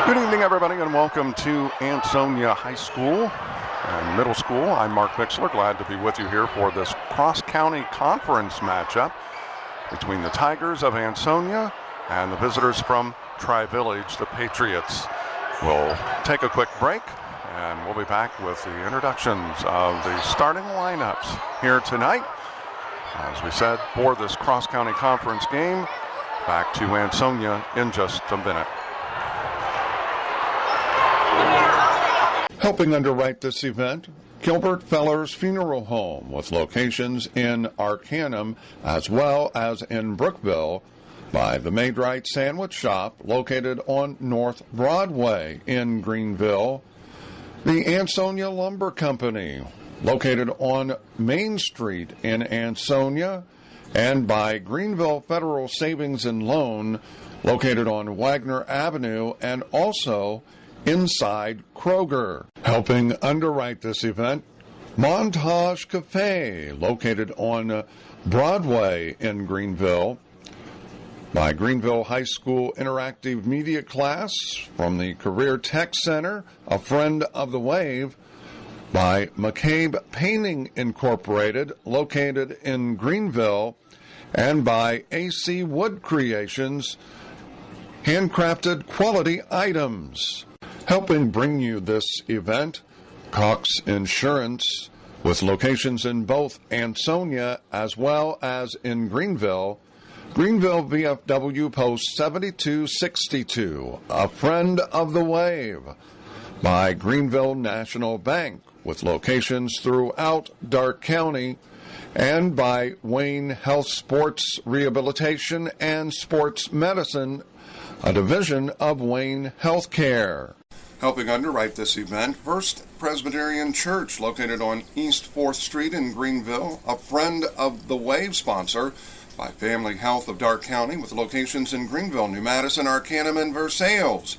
Good evening, everybody, and welcome to Ansonia High School and Middle School. I'm Mark Bixler, glad to be with you here for this cross-county conference matchup between the Tigers of Ansonia and the visitors from Tri-Village, the Patriots. We'll take a quick break, and we'll be back with the introductions of the starting lineups here tonight. As we said, for this cross-county conference game, back to Ansonia in just a minute. Helping underwrite this event, Gilbert Feller's Funeral Home, with locations in Arcanum as well as in Brookville, by the Maid-Rite Sandwich Shop, located on North Broadway in Greenville, the Ansonia Lumber Company, located on Main Street in Ansonia, and by Greenville Federal Savings and Loan, located on Wagner Avenue and also inside Kroger. Helping underwrite this event, Montage Cafe, located on Broadway in Greenville, by Greenville High School Interactive Media Class from the Career Tech Center, a friend of the Wave, by McCabe Painting Incorporated, located in Greenville, and by AC Wood Creations, handcrafted quality items. Helping bring you this event, Cox Insurance, with locations in both Ansonia as well as in Greenville, Greenville VFW Post 7262, a friend of the Wave, by Greenville National Bank, with locations throughout Darke County, and by Wayne Health Sports Rehabilitation and Sports Medicine, a division of Wayne Healthcare. Helping underwrite this event, First Presbyterian Church, located on East 4th Street in Greenville, a friend of the Wave sponsor, by Family Health of Darke County, with locations in Greenville, New Madison, Arcanum, and Versailles,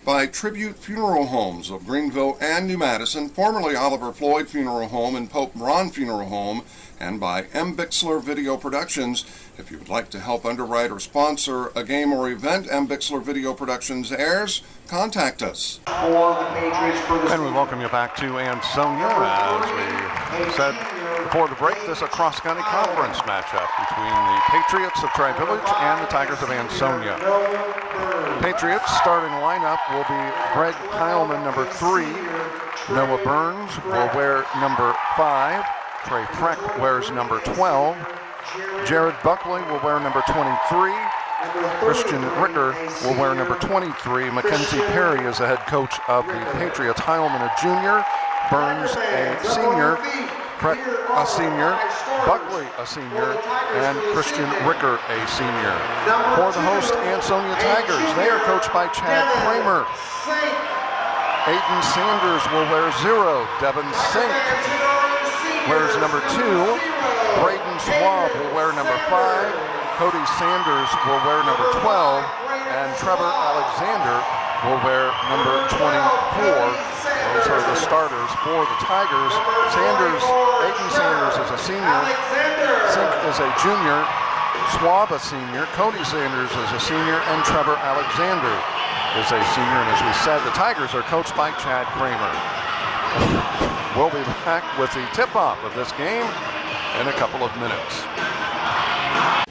by Tribute Funeral Homes of Greenville and New Madison, formerly Oliver Floyd Funeral Home and Pope Ron Funeral Home, and by M. Bixler Video Productions. If you would like to help underwrite or sponsor a game or event M. Bixler Video Productions airs, contact us. And we welcome you back to Ansonia. As we said before the break, this is a cross-county conference matchup between the Patriots of Tri-Village and the Tigers of Ansonia. Patriots starting lineup will be Greg Heilman, number 3. Noah Burns will wear number 5. Trey Freck wears number 12. Jared Buckley will wear number 23. Christian Ricker will wear number 23. Mackenzie Perry is the head coach of the Patriots. Heilman, a junior. Burns, a senior. Freck, a senior. Buckley, a senior. And Christian Ricker, a senior. For the host, Ansonia Tigers, they are coached by Chad Kramer. Aiden Sanders will wear 0. Devin Sink wears number 2. Braden Schwab will wear number 5. Cody Sanders will wear number 12. And Trevor Alexander will wear number 24. Those are the starters for the Tigers. Aiden Sanders is a senior. Sink is a junior. Schwab a senior. Cody Sanders is a senior. And Trevor Alexander is a senior. And as we said, the Tigers are coached by Chad Kramer. We'll be back with the tip-off of this game in a couple of minutes.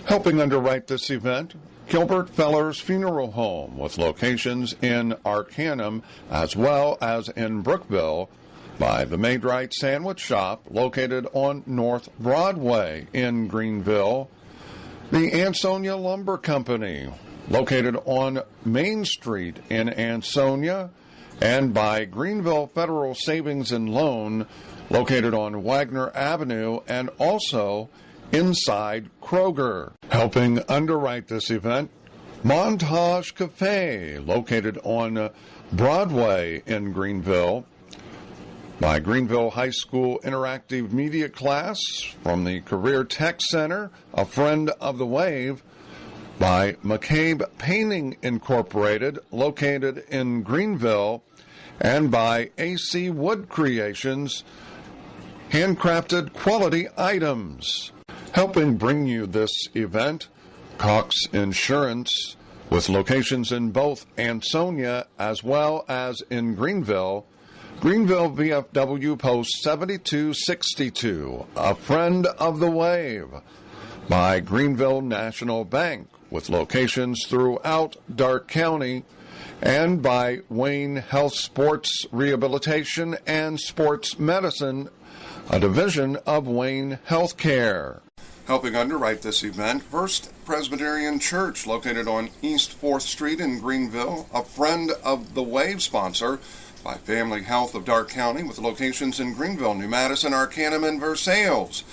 Helping underwrite this event, Gilbert Feller's Funeral Home, with locations in Arcanum as well as in Brookville, by the Maid-Rite Sandwich Shop, located on North Broadway in Greenville, the Ansonia Lumber Company, located on Main Street in Ansonia, and by Greenville Federal Savings and Loan, located on Wagner Avenue and also inside Kroger. Helping underwrite this event, Montage Cafe, located on Broadway in Greenville, by Greenville High School Interactive Media Class from the Career Tech Center, a friend of the Wave, by McCabe Painting Incorporated, located in Greenville, and by AC Wood Creations, handcrafted quality items. Helping bring you this event, Cox Insurance, With locations in both Ansonia as well as in Greenville, Greenville VFW Post 7262, a friend of the wave, by Greenville National Bank, with locations throughout Darke County, and by Wayne Health Sports Rehabilitation and Sports Medicine, a division of Wayne Healthcare. Helping underwrite this event, First Presbyterian Church, located on East 4th Street in Greenville, a friend of the wave sponsor, by Family Health of Darke County, with locations in Greenville, New Madison, Arcanum, and Versailles,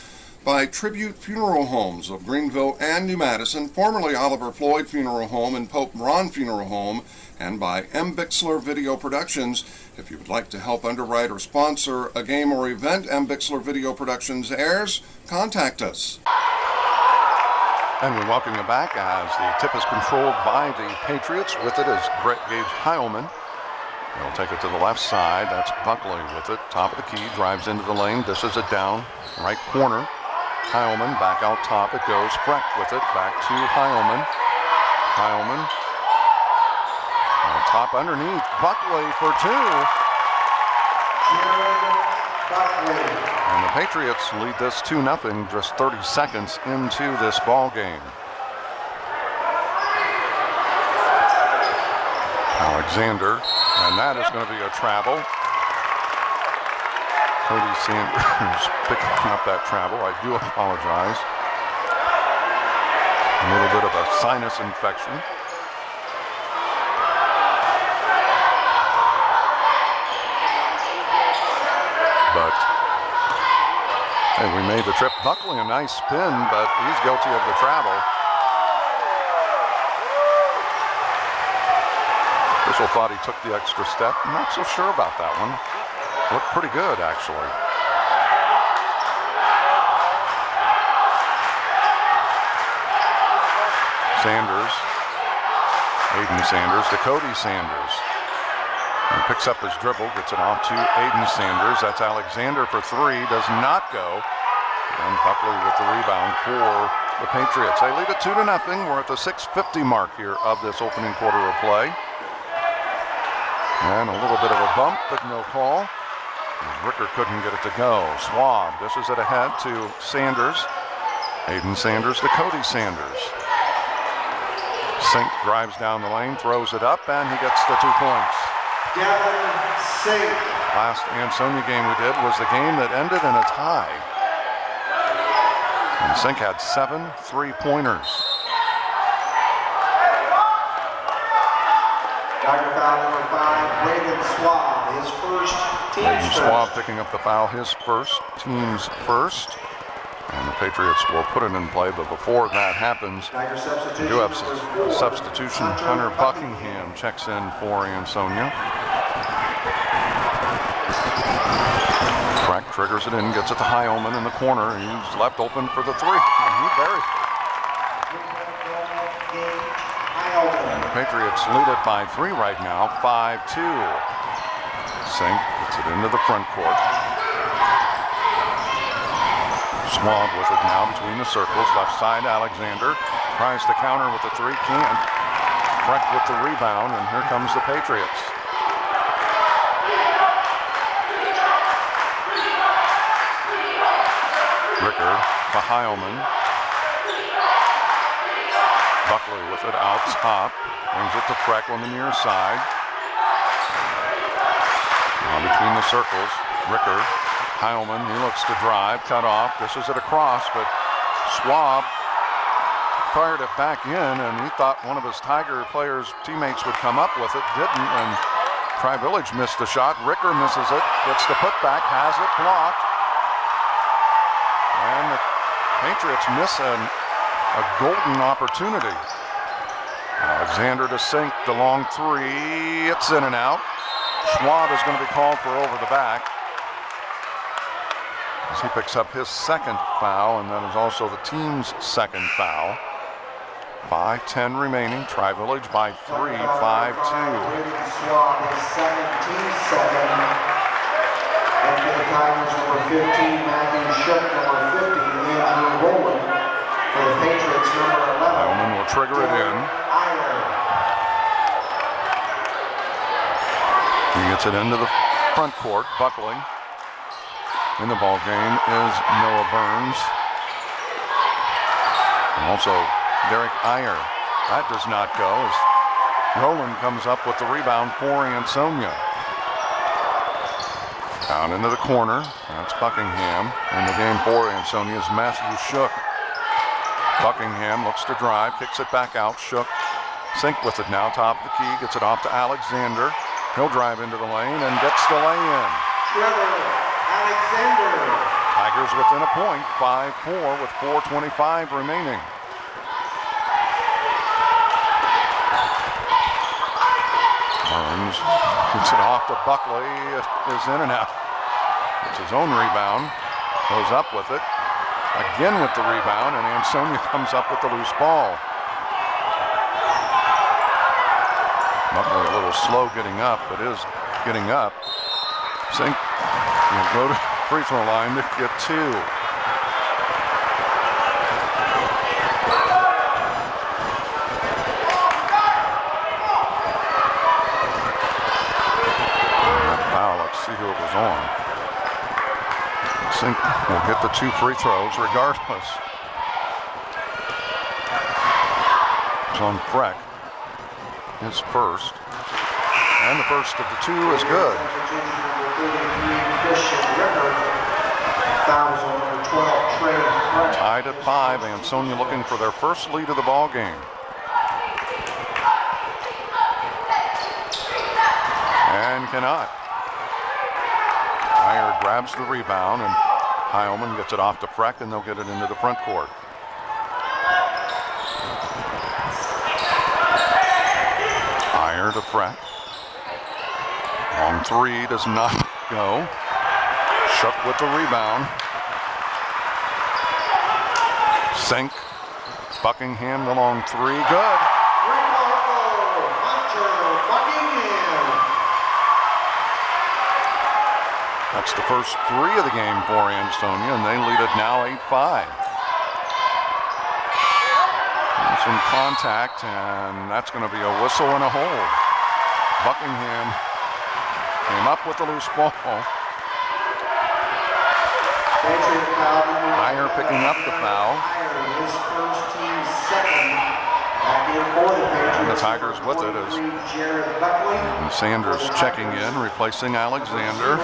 by Tribute Funeral Homes of Greenville and New Madison, formerly Oliver Floyd Funeral Home and Pope Ron Funeral Home, and by Bixler Video Productions. If you would like to help underwrite or sponsor a game or event Bixler Video Productions airs, contact us. And we welcome you back as the tip is controlled by the Patriots. With it is Brett Gage Heilman. He'll take it to the left side. That's Buckley with it. Top of the key, drives into the lane. This is it down, right corner. Heilman back out top. It goes. Freck with it. Back to Heilman. Heilman. On top underneath. Buckley for two. And the Patriots lead this 2-0 just 30 seconds into this ball game. Alexander, and that is going to be a travel. Cody Sanders picking up that travel. I do apologize. A little bit of a sinus infection. But hey, we made the trip. Buckley a nice spin, but he's guilty of the travel. Bissell thought he took the extra step. I'm not so sure about that one. Looked pretty good, actually. Sanders, Aiden Sanders to Cody Sanders. He picks up his dribble, gets it off to Aiden Sanders. That's Alexander for three, does not go. And Buckley with the rebound for the Patriots. They lead it 2-0. We're at the 6:50 mark here of this opening quarter of play. And a little bit of a bump, but no call. Ricker couldn't get it to go. Swab dishes it ahead to Sanders. Aiden Sanders to Cody Sanders. Sink drives down the lane, throws it up, and he gets the 2 points. Last Ansonia game we did was the game that ended in a tie. And Sink had 7 3-pointers. Dagger foul number 5, Braden Swab, his first, team's first. Swab picking up the foul, his first, team's first. And the Patriots will put it in play, but before that happens, we do have a substitution. Hunter Buckingham checks in for Ansonia. Crack triggers it in, gets it to Heilman in the corner. He's left open for the three, and he buried it. And the Patriots lead it by 3 right now, 5-2. Sink gets it into the front court. Swab with it now between the circles. Left side, Alexander tries to counter with the 3, can't. Freck with the rebound, and here comes the Patriots. Ricker to Heilman. Buckley with it out top. Brings it to Freck on the near side. Now between the circles, Ricker. Heilman, he looks to drive, cut off, dishes it across, but Swab fired it back in, and he thought one of his Tiger players' teammates would come up with it, didn't, and Tri-Village missed the shot. Ricker misses it, gets the putback, has it blocked, and the Patriots miss a golden opportunity. Alexander to Sink, the long 3, it's in and out. Swab is going to be called for over the back. As he picks up his second foul, and that is also the team's second foul. 5:10 remaining. Tri-Village by 3, 5-2. Swab, his second, team's second. And for the Tigers, number 15, Matthew Shook, number 50, Andrew Rowland. For the Patriots, number 11. Heilman will trigger it in. He gets it into the front court. Buckley. In the ball game is Noah Burns. And also Derek Iyer. That does not go as Rowland comes up with the rebound for Ansonia. Down into the corner. That's Buckingham. In the game for Ansonia is Matthew Shook. Buckingham looks to drive, kicks it back out. Shook. Sink with it now, top of the key. Gets it off to Alexander. He'll drive into the lane and gets the lay-in. Trevor Alexander. Tigers within a point, 5-4 with 4:25 remaining. Burns gets it off to Buckley. It is in and out. It's his own rebound. Goes up with it. Again with the rebound, and Ansonia comes up with the loose ball. Buckley a little slow getting up, but is getting up. Sink will go to free throw line to get two. Let's see who it was on. Sink will get the two free throws regardless. It's on Freck. His first. And the first of the two is good. Tied at 5. Ansonia looking for their first lead of the ball game. And cannot. Iyer grabs the rebound, and Heilman gets it off to Freck, and they'll get it into the front court. Iyer to Freck. Long three does not go. Shook with the rebound. Sink. Buckingham the long three. Good. That's the first three of the game for Ansonia, and they lead it now 8-5. Some contact, and that's going to be a whistle and a hold. Buckingham came up with the loose ball. Iyer picking up the foul. And the Tigers with it as Sanders checking in, replacing Alexander.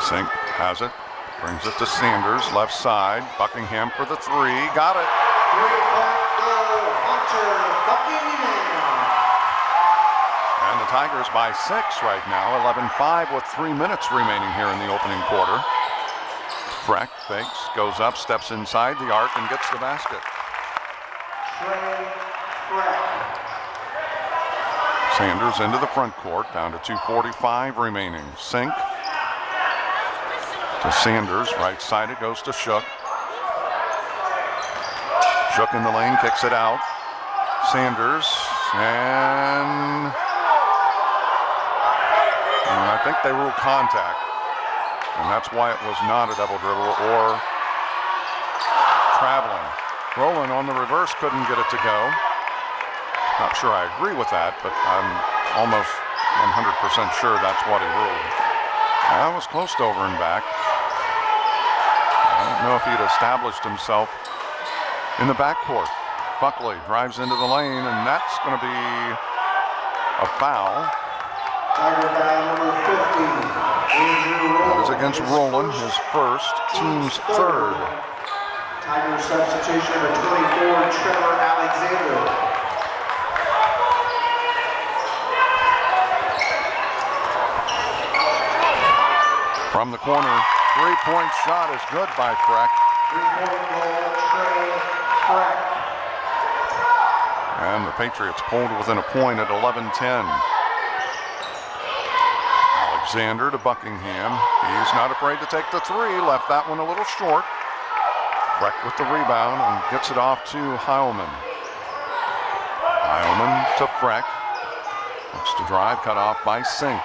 Sink has it, brings it to Sanders, left side. Buckingham for the three, got it. And the Tigers by 6 right now, 11-5 with 3 minutes remaining here in the opening quarter. Freck fakes, goes up, steps inside the arc, and gets the basket. Sanders into the front court, down to 2:45 remaining. Sink to Sanders, right side it goes to Shook. Shook in the lane, kicks it out. Sanders, and I think they ruled contact, and that's why it was not a double dribble or traveling. Rowland on the reverse couldn't get it to go. Not sure I agree with that, but I'm almost 100% sure that's what he ruled. That was close to over and back. I don't know if he'd established himself in the backcourt. Buckley drives into the lane, and that's going to be a foul. Tiger foul number 50. That is against Rowland, his first, team's third. Tiger substitution number 24, Trevor Alexander. From the corner, three-point shot is good by Freck. Three-point goal, Trey Freck. And the Patriots pulled within a point at 11-10. Alexander to Buckingham. He's not afraid to take the three. Left that one a little short. Freck with the rebound and gets it off to Heilman. Heilman to Freck. Looks to drive, cut off by Sink.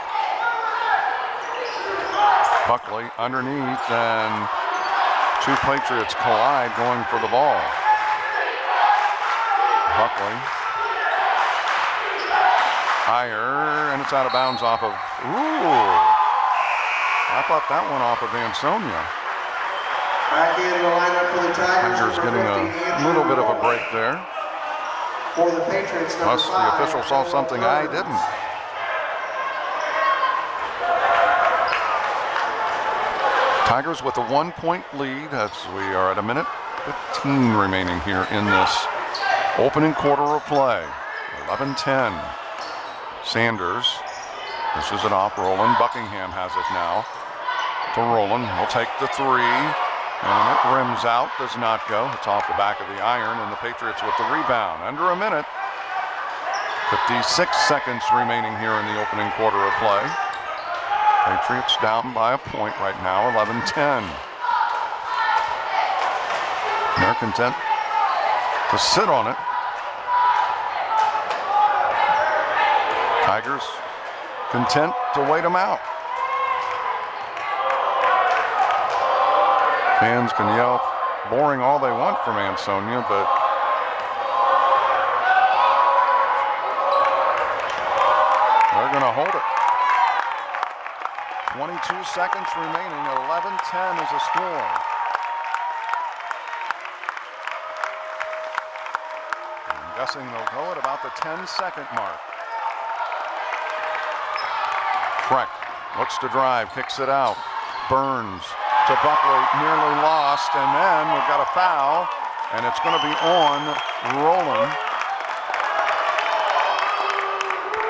Buckley underneath, and two Patriots collide going for the ball. Buckley. Higher, and it's out of bounds off of, I thought that one off of Ansonia. Back in the lineup for the Tigers. Getting a little bit of a break there. For the Patriots, Plus, the official saw something I didn't. Tigers with a 1-point lead as we are at a minute 15 remaining here in this opening quarter of play. 11-10. Sanders. This is an off. Rowland. Buckingham has it now. To Rowland. Will take the three. And it rims out. Does not go. It's off the back of the iron. And the Patriots with the rebound. Under a minute. 56 seconds remaining here in the opening quarter of play. Patriots down by a point right now. 11-10. They're content to sit on it. Tigers content to wait them out. Fans can yell boring all they want from Ansonia, but they're going to hold it. 22 seconds remaining. 11-10 is the score. I'm guessing they'll go at about the 10-second mark. Freck looks to drive, kicks it out. Burns to Buckley, nearly lost, and then we've got a foul, and it's going to be on Rowland.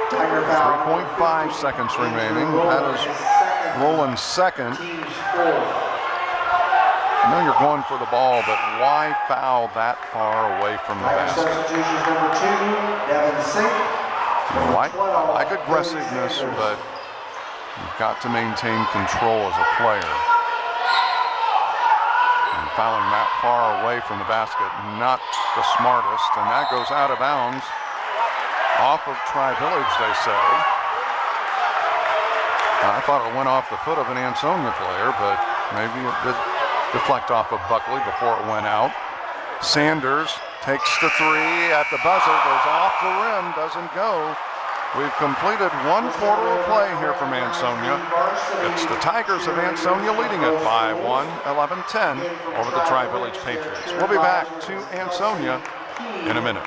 3.5 seconds remaining. That is Rowland's second. I know you're going for the ball, but why foul that far away from the basket? Substitutions number 2, Devin Sink. I like aggressiveness, but you've got to maintain control as a player. And fouling that far away from the basket, not the smartest, and that goes out of bounds off of Tri-Village, they say. I thought it went off the foot of an Ansonia player, but maybe it did deflect off of Buckley before it went out. Sanders takes the three at the buzzer, goes off the rim, doesn't go. We've completed one quarter of play here from Ansonia. It's the Tigers of Ansonia leading it by 11-10 over the Tri-Village Patriots. We'll be back to Ansonia in a minute.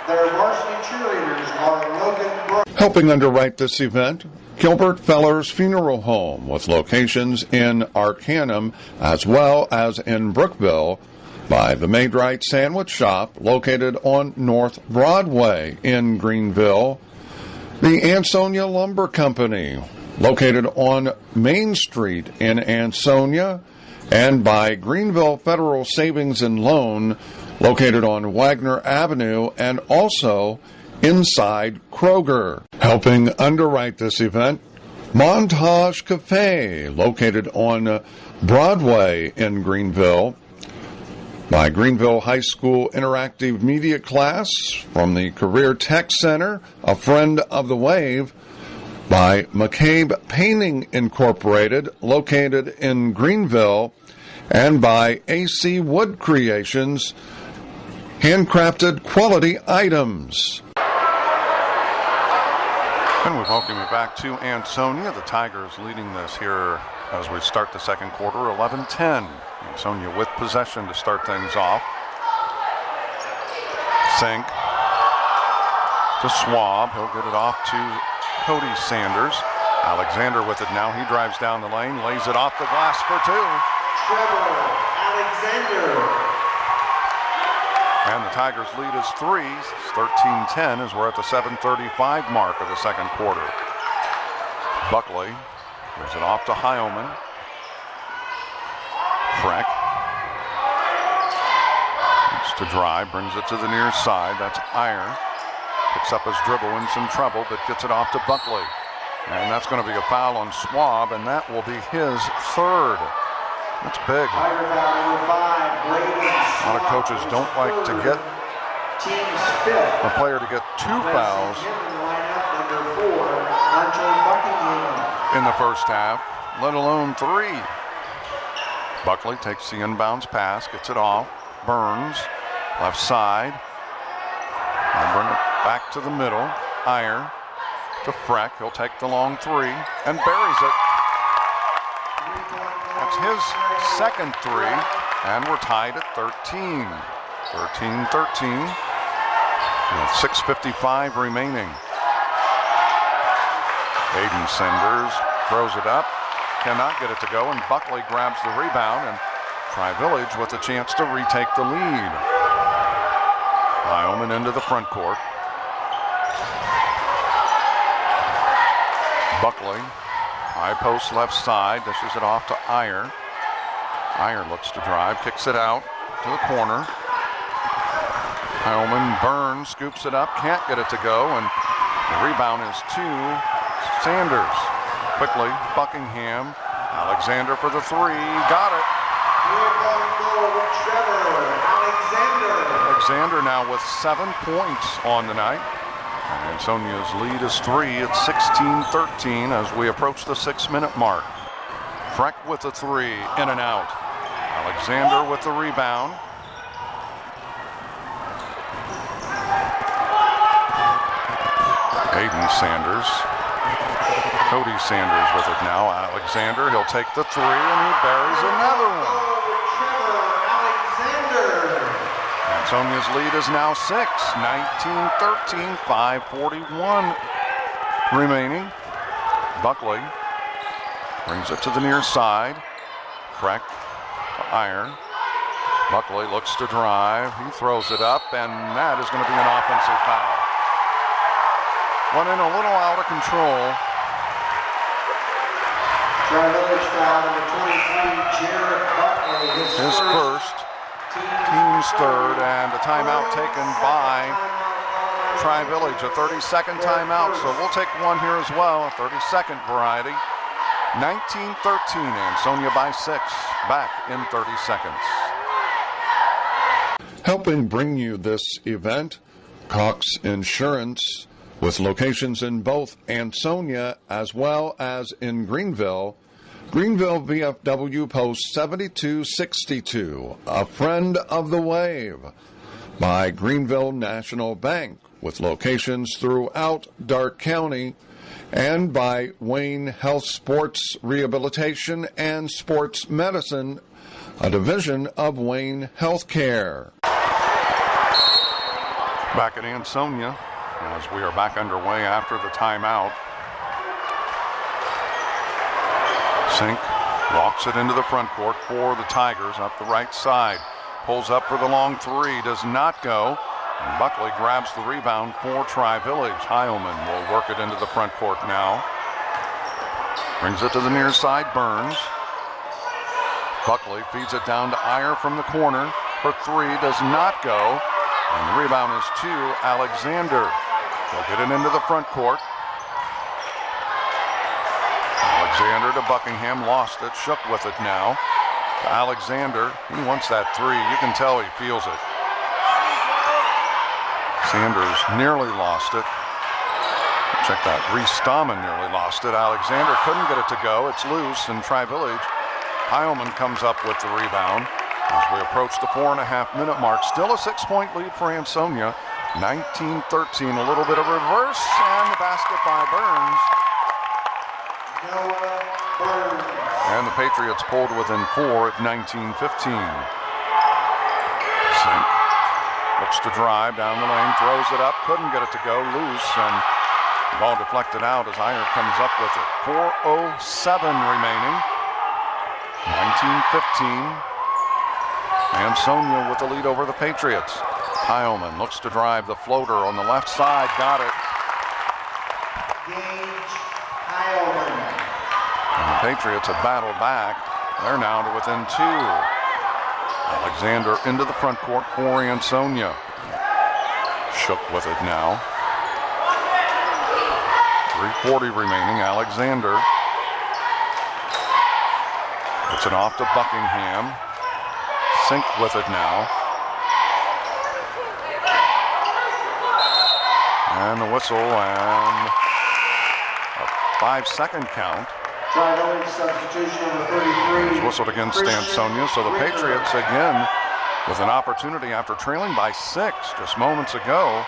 Their varsity cheerleaders are Logan Brooks. Helping underwrite this event, Gilbert Feller's Funeral Home, with locations in Arcanum as well as in Brookville, by the Maid-Rite Sandwich Shop located on North Broadway in Greenville, the Ansonia Lumber Company located on Main Street in Ansonia, and by Greenville Federal Savings and Loan located on Wagner Avenue and also inside Kroger. Helping underwrite this event, Montage Cafe located on Broadway in Greenville, by Greenville High School Interactive Media Class from the Career Tech Center, a friend of the Wave, by McCabe Painting Incorporated, located in Greenville, and by AC Wood Creations, handcrafted quality items. And we welcome you back to Ansonia. The Tigers leading this here as we start the second quarter, 11-10. Ansonia with possession to start things off. Sink to Schwab. He'll get it off to Cody Sanders. Alexander with it now. He drives down the lane, lays it off the glass for two. Trevor Alexander. And the Tigers lead is three. It's 13-10 as we're at the 7:35 mark of the second quarter. Buckley gives it off to Heilman. Freck needs to drive, brings it to the near side. That's Iyer. Picks up his dribble in some trouble, but gets it off to Buckley. And that's going to be a foul on Schwab, and that will be his third. That's big. A lot of coaches don't like to get a player to get two fouls in the first half, let alone three. Buckley takes the inbounds pass, gets it off. Burns, left side. And bring it back to the middle. Iyer to Freck. He'll take the long three and buries it. That's his second three, and we're tied at 13. 13-13 with 6:55 remaining. Aiden Sanders throws it up, cannot get it to go, and Buckley grabs the rebound, and Tri-Village with a chance to retake the lead. Heilman into the front court. Buckley, high post left side, dishes it off to Iyer. Iyer looks to drive, kicks it out to the corner. Heilman, Burns scoops it up, can't get it to go, and the rebound is to Sanders. Quickly, Buckingham, Alexander for the three, got it. Alexander now with 7 points on the night. And Ansonia's lead is 3 at 16-13 as we approach the 6-minute mark. Freck with the three, in and out. Alexander with the rebound. Aiden Sanders. Cody Sanders with it now. Alexander, he'll take the three and he buries another one. Ansonia's lead is now 6, 19-13, 5:41 remaining. Buckley brings it to the near side. Freck to Iyer. Buckley looks to drive. He throws it up, and that is going to be an offensive foul. Went in a little out of control. Tri-Village foul number 23, Jared Buckley. His first, team's third, and a timeout taken by Tri-Village, a 30-second timeout. So we'll take one here as well, a 30-second variety. 19-13, Ansonia by 6, back in 30 seconds. Helping bring you this event, Cox Insurance, with locations in both Ansonia as well as in Greenville. Greenville VFW Post 7262, a friend of the wave, by Greenville National Bank, with locations throughout Darke County, and by Wayne Health Sports Rehabilitation and Sports Medicine, a division of Wayne Healthcare. Back at Ansonia, as we are back underway after the timeout. Sink walks it into the front court for the Tigers up the right side. Pulls up for the long three, does not go. And Buckley grabs the rebound for Tri-Village. Heilman will work it into the front court now. Brings it to the near side, Burns. Buckley feeds it down to Iyer from the corner. For three, does not go. And the rebound is to Alexander. They'll get it into the front court. Alexander to Buckingham, lost it, shook with it now. To Alexander, he wants that three. You can tell he feels it. Sanders nearly lost it. Check that, Reese Stahman nearly lost it. Alexander couldn't get it to go. It's loose, and Tri-Village. Heilman comes up with the rebound as we approach the 4.5-minute mark. Still a 6-point lead for Ansonia. 19-13, a little bit of reverse, and the basket by Burns. And the Patriots pulled within 4 at 19-15. Sink looks to drive down the lane, throws it up, couldn't get it to go, loose, and the ball deflected out as Iyer comes up with it. 4:07 remaining. 19-15. Ansonia with the lead over the Patriots. Heilman looks to drive the floater on the left side, got it. Gage Heilman. And the Patriots have battled back. They're now to within 2. Alexander into the front court for Ansonia. Shook with it now. 3:40 remaining. Alexander gets it off to Buckingham. Sink with it now. And the whistle and a 5-second count. Tri-Village substitution number 33. It's whistled against Ansonia, so the Patriots again with an opportunity after trailing by 6 just moments ago.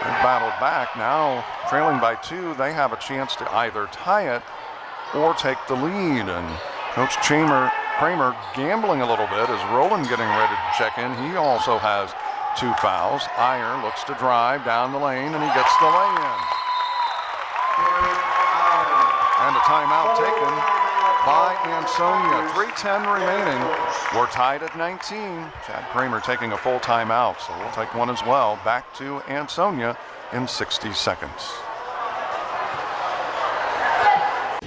They battled back. Now trailing by 2, they have a chance to either tie it or take the lead. And Coach Kramer gambling a little bit as Roland getting ready to check in. He also has 2 fouls. Iyer looks to drive down the lane, and he gets the lay-in. And a timeout taken by Ansonia. 3:10 remaining. We're tied at 19. Chad Kramer taking a full timeout, so we'll take one as well. Back to Ansonia in 60 seconds.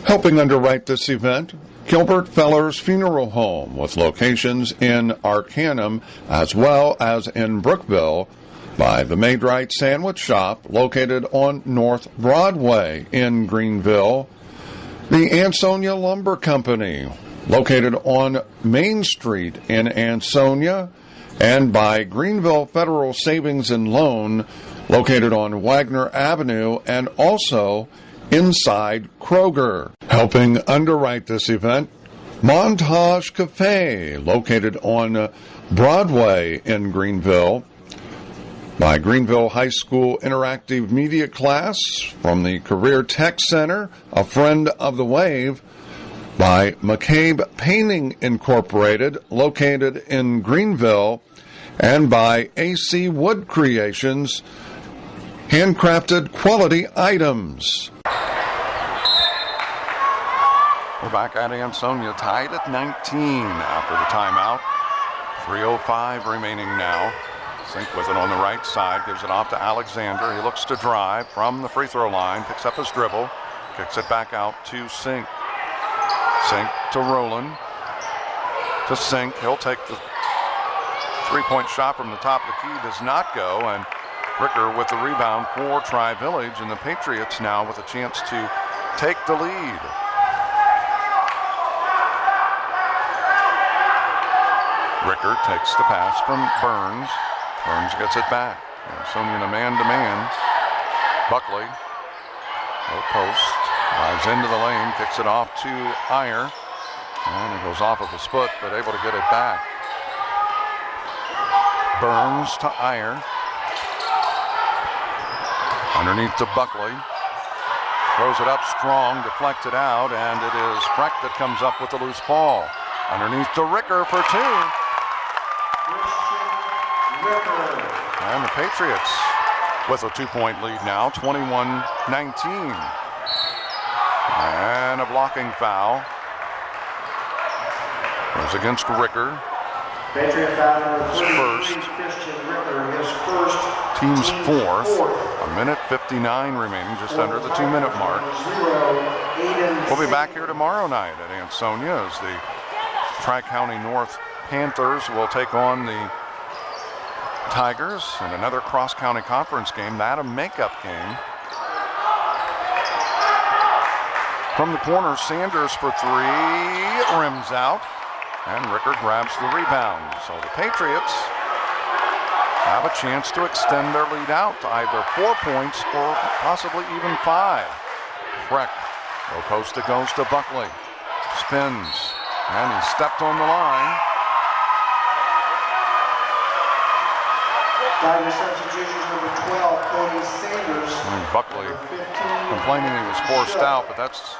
Helping underwrite this event, Gilbert Feller's Funeral Home, with locations in Arcanum as well as in Brookville, by the Maid-Rite Sandwich Shop located on North Broadway in Greenville, the Ansonia Lumber Company located on Main Street in Ansonia, and by Greenville Federal Savings and Loan located on Wagner Avenue and also inside Kroger. Helping underwrite this event, Montage Cafe, located on Broadway in Greenville, by Greenville High School Interactive Media Class from the Career Tech Center, a friend of the Wave, by McCabe Painting Incorporated, located in Greenville, and by AC Wood Creations, handcrafted quality items. We're back at Ansonia, tied at 19 after the timeout. 3:05 remaining now. Sink with it on the right side, gives it off to Alexander. He looks to drive from the free throw line, picks up his dribble, kicks it back out to Sink. Sink to Roland. To Sink. He'll take the three-point shot from the top of the key. Does not go, and Ricker with the rebound for Tri-Village, and the Patriots now with a chance to take the lead. Ricker takes the pass from Burns. Burns gets it back. Ansonia in a man-to-man. Buckley, low post, drives into the lane, kicks it off to Iyer, and it goes off of his foot, but able to get it back. Burns to Iyer. Underneath to Buckley. Throws it up strong, deflected out, and it is Freck that comes up with the loose ball. Underneath to Ricker for 2. And the Patriots with a 2-point lead now, 21-19. And a blocking foul. Goes against Ricker. Patriot foul number 33, First. Christian Ricker, his first. Team's fourth. 1:59 remaining, just under the 2-minute mark. We'll be back here tomorrow night at Ansonia as the Tri-County North Panthers will take on the Tigers in another cross-county conference game, that a makeup game. From the corner, Sanders for 3, rims out, and Ricker grabs the rebound. So the Patriots have a chance to extend their lead out to either 4 points or possibly even 5. Freck, low post, it goes to Buckley. Spins, and he stepped on the line. Tiger substitutions number 12, Cody Sanders. And Buckley complaining he was forced out, but that's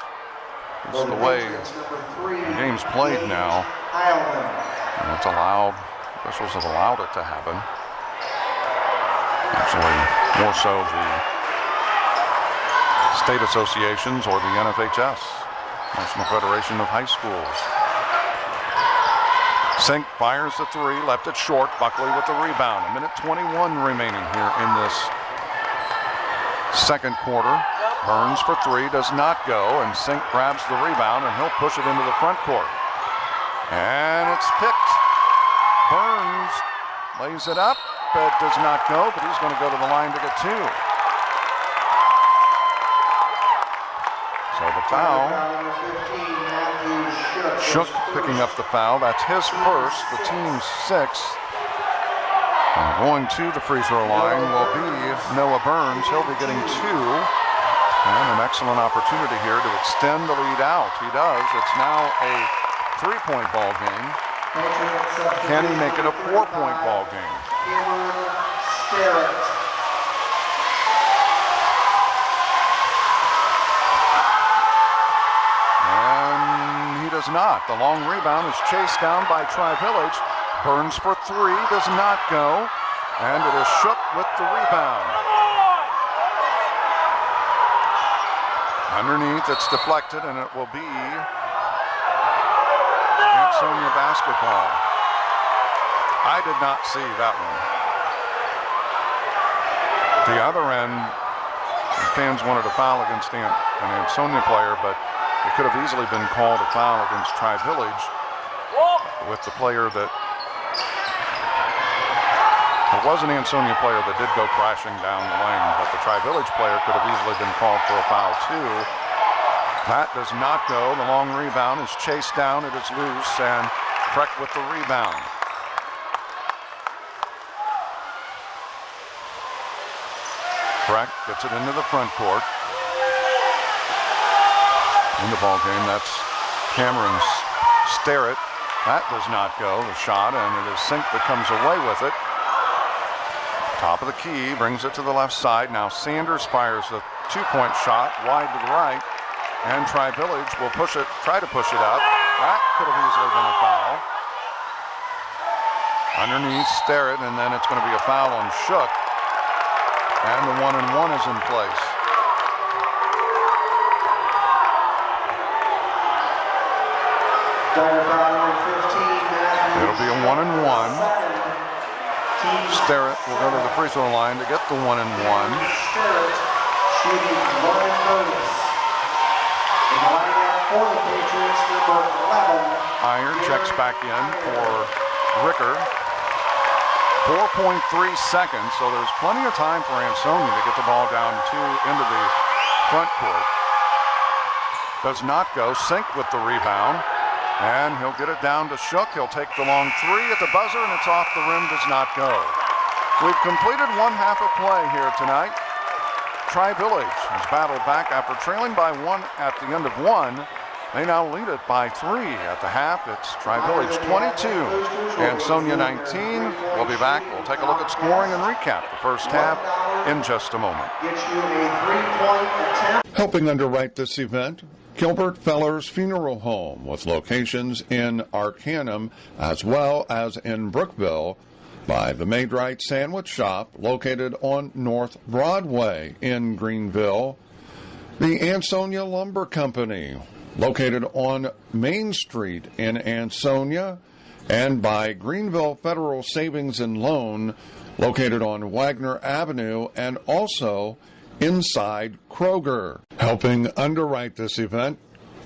the way the game's played now. And it's allowed, officials have allowed it to happen. Actually, more so the state associations or the NFHS, National Federation of High Schools. Sink fires the 3, left it short. Buckley with the rebound. 1:21 remaining here in this second quarter. Burns for 3, does not go, and Sink grabs the rebound, and he'll push it into the front court. And it's picked. Burns lays it up, but does not go, but he's going to go to the line to get 2. So the foul. Shook picking up the foul. That's his first, the team's 6th. And going to the free throw line will be Noah Burns. He'll be getting 2. And an excellent opportunity here to extend the lead out. He does. It's now a 3-point ball game. Can he make it a 4-point ball game? And he does not. The long rebound is chased down by Tri-Village. Burns for 3, does not go. And it is Shook with the rebound. Underneath, it's deflected, and it will be Ansonia basketball. I did not see that one. At the other end, the fans wanted a foul against an Ansonia player, but it could have easily been called a foul against Tri-Village with the player that... There was an Ansonia player that did go crashing down the lane, but the Tri-Village player could have easily been called for a foul too. That does not go. The long rebound is chased down. It is loose, and Freck with the rebound. Freck gets it into the front court. In the ball game, that's Cameron Sterrett. That does not go, the shot, and it is Sink that comes away with it. Top of the key, brings it to the left side. Now Sanders fires a 2-point shot wide to the right, and Tri-Village will push it, try to push it up. That could have easily been a foul. Underneath Sterrett, and then it's going to be a foul on Shook, and the 1-and-1 is in place. It'll be a 1-and-1. Sterrett will go to the free throw line to get the 1-and-1. Shooting 1 bonus. In the lineup for the Patriots, number 11. Iron checks back in for Ricker. 4.3 seconds, so there's plenty of time for Ansonia to get the ball down into the front court. Does not go. Sink with the rebound. And he'll get it down to Shook. He'll take the long 3 at the buzzer, and it's off the rim, does not go. We've completed one half of play here tonight. Tri-Village has battled back after trailing by 1 at the end of 1. They now lead it by 3 at the half. It's Tri-Village 22, Ansonia 19. We'll be back. We'll take a look at scoring and recap the first half in just a moment. Helping underwrite this event, Gilbert Feller's Funeral Home, with locations in Arcanum as well as in Brookville, by the Maid-Rite Sandwich Shop located on North Broadway in Greenville, the Ansonia Lumber Company located on Main Street in Ansonia, and by Greenville Federal Savings and Loan located on Wagner Avenue and also inside Kroger. Helping underwrite this event,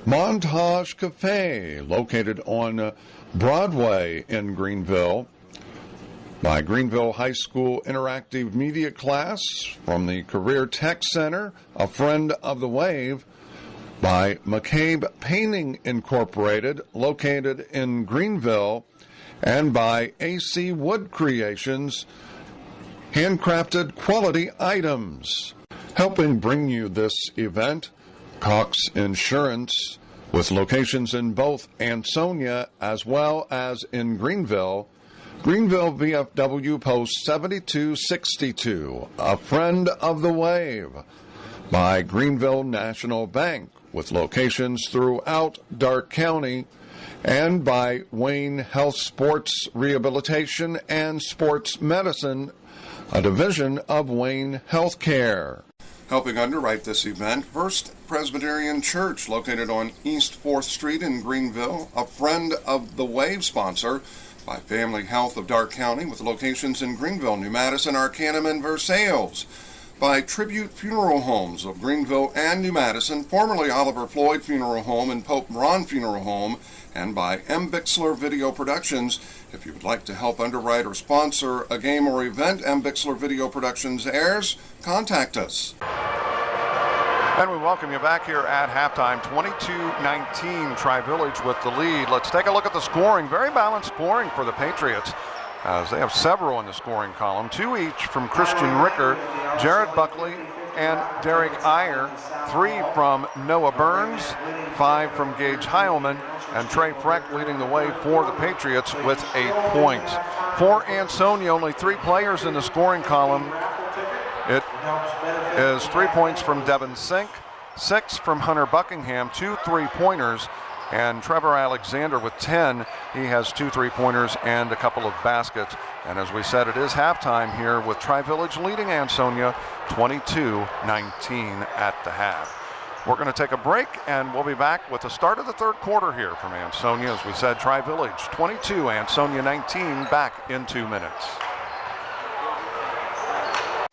Montage Cafe, located on Broadway in Greenville, by Greenville High School Interactive Media Class from the Career Tech Center, a friend of the Wave, by McCabe Painting Incorporated, located in Greenville, and by AC Wood Creations, handcrafted quality items. Helping bring you this event, Cox Insurance, with locations in both Ansonia as well as in Greenville, Greenville VFW Post 7262, a friend of the Wave, by Greenville National Bank, with locations throughout Darke County, and by Wayne Health Sports Rehabilitation and Sports Medicine, a division of Wayne Healthcare. Helping underwrite this event, First Presbyterian Church, located on East 4th Street in Greenville, a friend of the Wave sponsor, by Family Health of Darke County, with locations in Greenville, New Madison, Arcanum, and Versailles, by Tribute Funeral Homes of Greenville and New Madison, formerly Oliver Floyd Funeral Home and Pope Ron Funeral Home, and by Bixler Video Productions. If you would like to help underwrite or sponsor a game or event Bixler Video Productions airs, contact us. And we welcome you back here at halftime. 22-19, Tri-Village with the lead. Let's take a look at the scoring. Very balanced scoring for the Patriots, as they have several in the scoring column. 2 each from Christian Ricker, Jared Buckley, and Derek Iyer, 3 from Noah Burns, 5 from Gage Heilman, and Trey Freck leading the way for the Patriots with 8 points. For Ansonia, only 3 players in the scoring column. It is 3 points from Devin Sink, 6 from Hunter Buckingham, 2 3-pointers, and Trevor Alexander with 10. He has 2 3-pointers and a couple of baskets. And as we said, it is halftime here with Tri-Village leading Ansonia 22-19 at the half. We're going to take a break, and we'll be back with the start of the third quarter here from Ansonia. As we said, Tri-Village 22, Ansonia 19, back in 2 minutes.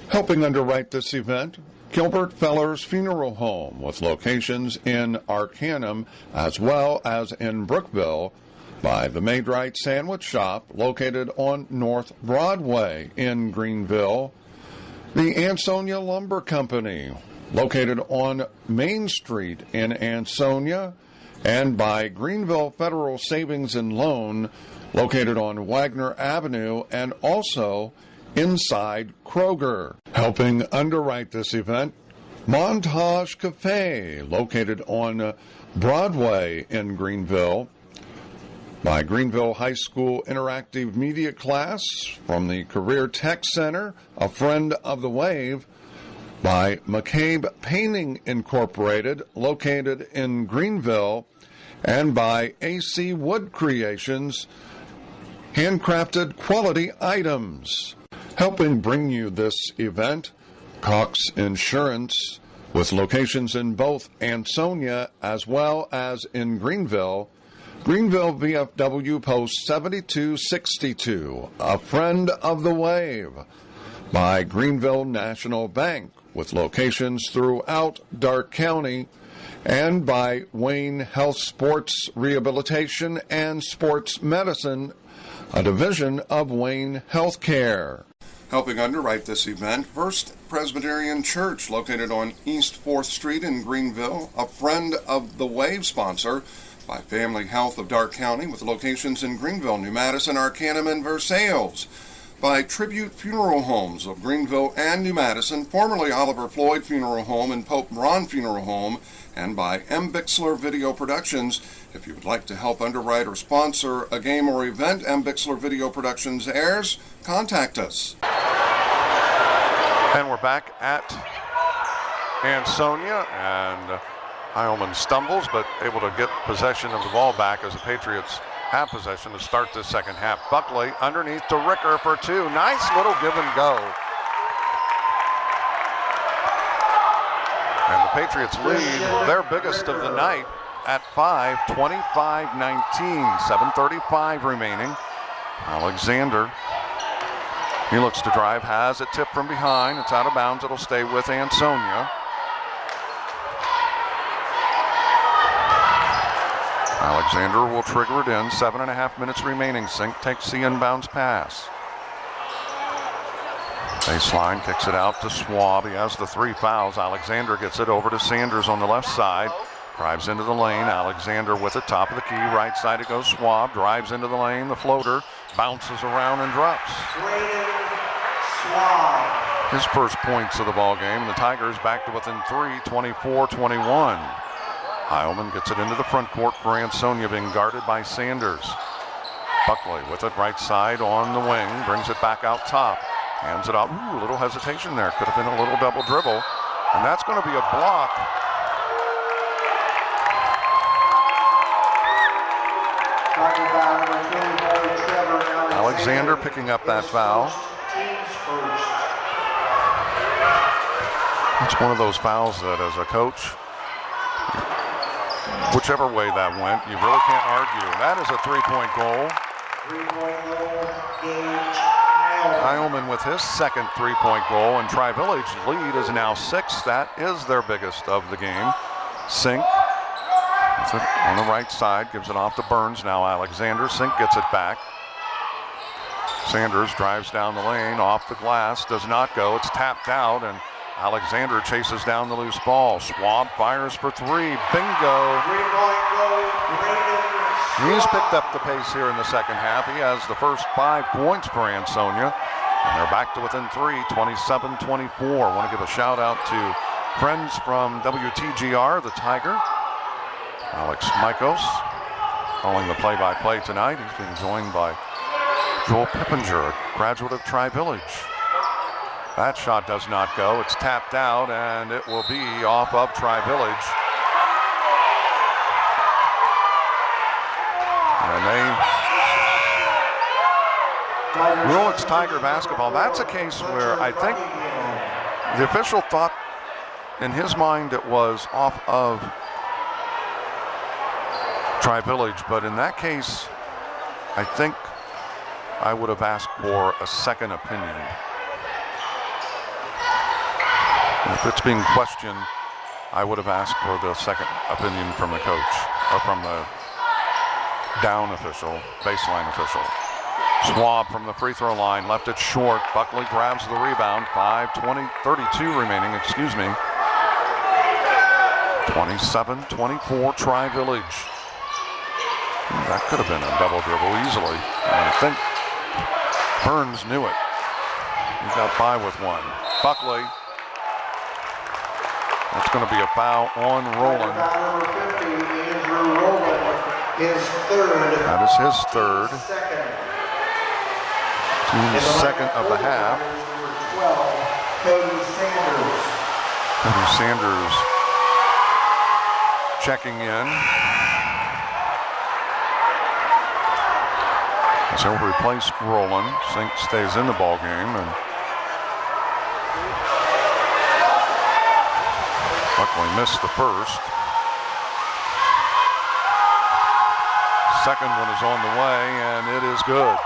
Helping underwrite this event, Gilbert Feller's Funeral Home, with locations in Arcanum as well as in Brookville, by the Maid-Rite Sandwich Shop located on North Broadway in Greenville, the Ansonia Lumber Company located on Main Street in Ansonia, and by Greenville Federal Savings and Loan located on Wagner Avenue and also inside Kroger. Helping underwrite this event, Montage Cafe, located on Broadway in Greenville, by Greenville High School Interactive Media Class from the Career Tech Center, a friend of the Wave, by McCabe Painting Incorporated, located in Greenville, and by AC Wood Creations, handcrafted quality items. Helping bring you this event, Cox Insurance, with locations in both Ansonia as well as in Greenville, Greenville VFW Post 7262, a friend of the Wave, by Greenville National Bank, with locations throughout Darke County, and by Wayne Health Sports Rehabilitation and Sports Medicine, a division of Wayne Healthcare. Helping underwrite this event, First Presbyterian Church, located on East 4th Street in Greenville, a friend of the Wave sponsor, by Family Health of Darke County, with locations in Greenville, New Madison, Arcanum, and Versailles, by Tribute Funeral Homes of Greenville and New Madison, formerly Oliver Floyd Funeral Home and Pope Ron Funeral Home, and by M. Bixler Video Productions. If you would like to help underwrite or sponsor a game or event M. Bixler Video Productions airs, contact us. And we're back at Ansonia, and Heilman stumbles, but able to get possession of the ball back as the Patriots have possession to start this second half. Buckley underneath to Ricker for 2. Nice little give and go. And the Patriots lead their biggest of the night at 5, 25-19, 7:35 remaining. Alexander, he looks to drive, has it tipped from behind. It's out of bounds. It'll stay with Ansonia. Alexander will trigger it in. 7.5 minutes remaining. Sink takes the inbounds pass. Baseline, kicks it out to Schwab. He has the 3 fouls. Alexander gets it over to Sanders on the left side. Drives into the lane. Alexander with it, top of the key. Right side it goes Schwab. Drives into the lane. The floater bounces around and drops. His first points of the ball game. And the Tigers back to within 3, 24-21. Heilman gets it into the front court for Ansonia, being guarded by Sanders. Buckley with it right side on the wing, brings it back out top. Hands it out. Ooh, a little hesitation there. Could have been a little double dribble. And that's going to be a block. Alexander picking up that foul. It's one of those fouls that as a coach, whichever way that went, you really can't argue. That is a 3-point goal. 3-point goal, Gage Heilman with his second 3-point goal, and Tri-Village lead is now 6. That is their biggest of the game. Sink on the right side, gives it off to Burns. Now Alexander. Sink gets it back. Sanders drives down the lane, off the glass, does not go. It's tapped out, and Alexander chases down the loose ball. Schwab fires for 3. Bingo. 3-point goal, He's picked up the pace here in the second half. He has the first 5 points for Ansonia. And they're back to within 3, 27-24. I want to give a shout out to friends from WTGR, the Tiger. Alex Mikos calling the play-by-play tonight. He's being joined by Joel Pippinger, a graduate of Tri-Village. That shot does not go. It's tapped out, and it will be off of Tri-Village. And they rule it's Tiger basketball. That's a case where I think the official thought in his mind it was off of Tri-Village, but in that case, I think I would have asked for a second opinion. If it's being questioned, I would have asked for the second opinion from the coach, or from the down official, baseline official. Schwab from the free throw line, left it short. Buckley grabs the rebound. 5:32 remaining, excuse me. 27-24 Tri-Village. That could have been a double dribble easily. I think Burns knew it. He got by with one. Buckley. That's going to be a foul on Rowland. That is his third. Team's second of the half. Cody Sanders checking in. So he'll replace Rowland. Sink stays in the ball game, and Buckley missed the first. Second one is on the way, and it is good.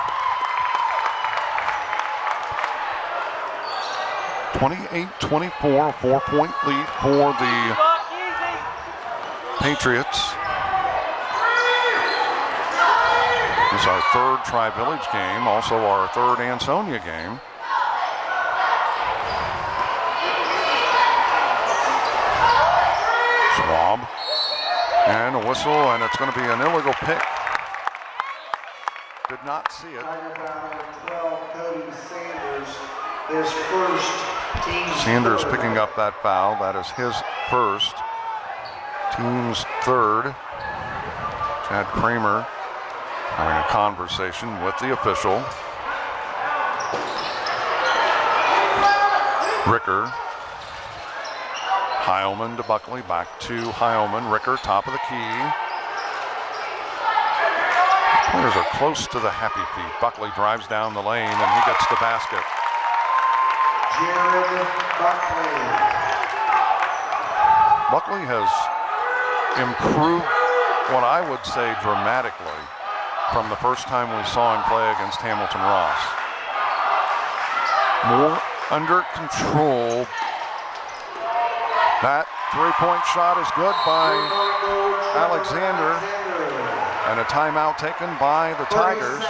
28-24, 4-point lead for the Patriots. This is our third Tri-Village game, also our third Ansonia game. Schwab, and a whistle, and it's going to be an illegal pick. Did not see it. Sanders picking up that foul. That is his first. Team's third. Chad Kramer having a conversation with the official. Ricker. Heilman to Buckley, back to Heilman. Ricker, top of the key. Players are close to the happy feet. Buckley drives down the lane, and he gets the basket. Jared Buckley. Buckley has improved, what I would say, dramatically from the first time we saw him play against Hamilton Ross. More under control. That three-point shot is good by Alexander, and a timeout taken by the Tigers.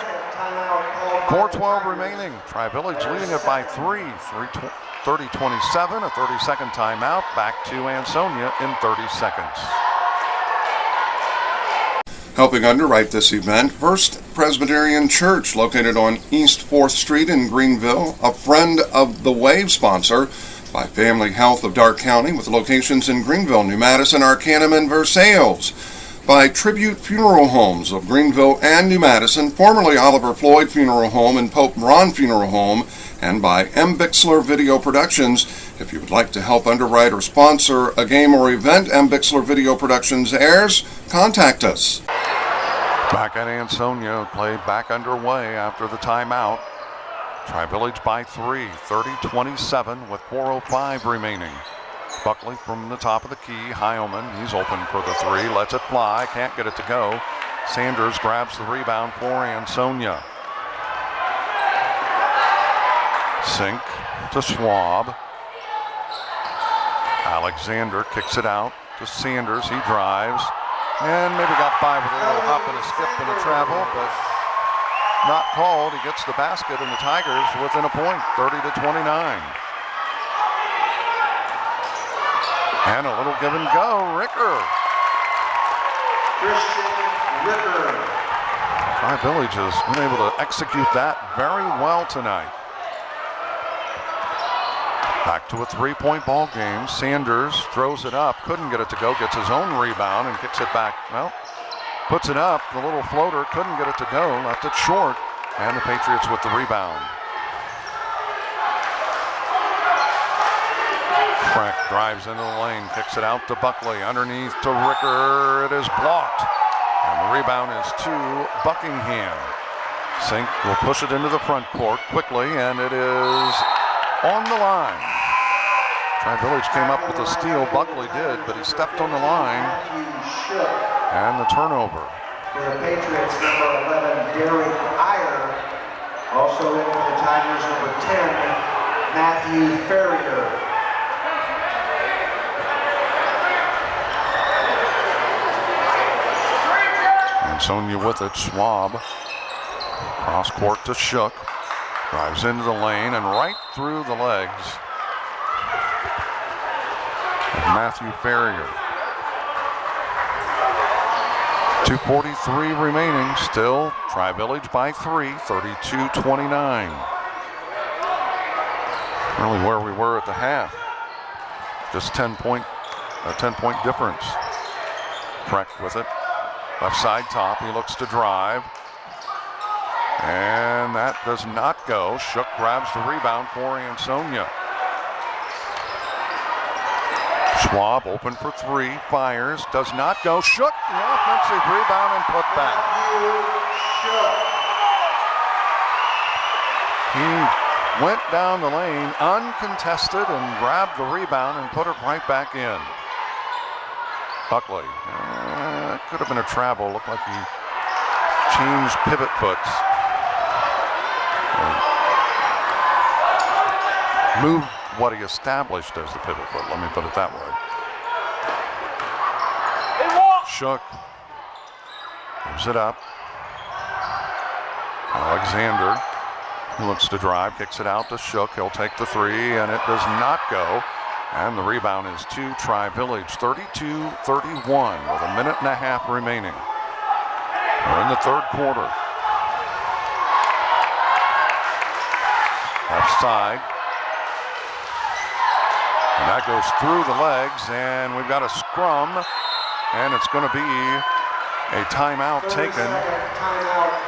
4:12 remaining. Tri-Village leading it by 3. 30-27, a 30-second timeout. Back to Ansonia in 30 seconds. Helping underwrite this event, First Presbyterian Church, located on East 4th Street in Greenville, a friend of the Wave sponsor by Family Health of Darke County, with locations in Greenville, New Madison, Arcanum, and Versailles. By Tribute Funeral Homes of Greenville and New Madison, formerly Oliver Floyd Funeral Home and Pope Braun Funeral Home, and by M. Bixler Video Productions. If you would like to help underwrite or sponsor a game or event M. Bixler Video Productions airs, contact us. Back at Ansonia, play back underway after the timeout. Tri-Village by 3, 30-27 with 4:05 remaining. Buckley from the top of the key. Heilman, he's open for the three, lets it fly, can't get it to go. Sanders grabs the rebound for Ansonia. Sink to Schwab. Alexander kicks it out to Sanders. He drives and maybe got by with a little hop and a skip and a travel, but not called. He gets the basket, and the Tigers within a point, 30-29. And a little give and go. Ricker. Christian Ricker. Tri-Village has been able to execute that very well tonight. Back to a 3-point ball game. Sanders throws it up, couldn't get it to go, gets his own rebound and kicks it back. Well, puts it up, the little floater, couldn't get it to go, left it short, and the Patriots with the rebound. Frank drives into the lane, kicks it out to Buckley, underneath to Ricker, it is blocked. And the rebound is to Buckingham. Sink will push it into the front court quickly, and it is on the line. Tri-Village came up with a steal, Buckley did, but he stepped on the line. And the turnover. For the Patriots, number 11, Derek Iyer. Also in for the Tigers, number 10, Matthew Ferrier. Ansonia with it, Schwab. Cross court to Shook. Drives into the lane and right through the legs of Matthew Ferrier. 2:43 remaining. Still Tri-Village by 3, 32-29. Really where we were at the half. Just a 10-point difference. Freck with it. Left side top, he looks to drive. And that does not go. Shook grabs the rebound for Ansonia. Schwab open for 3, fires, does not go. Shook the offensive rebound and put back. He went down the lane uncontested and grabbed the rebound and put it right back in. Buckley. Could have been a travel. Looked like he changed pivot foots. Moved what he established as the pivot foot. Let me put it that way. Shook. Gives it up. Alexander. He looks to drive. Kicks it out to Shook. He'll take the 3, and it does not go. And the rebound is to Tri-Village, 32-31 with a minute and a half remaining. We're in the third quarter. Left side. And that goes through the legs, and we've got a scrum, and it's going to be a timeout taken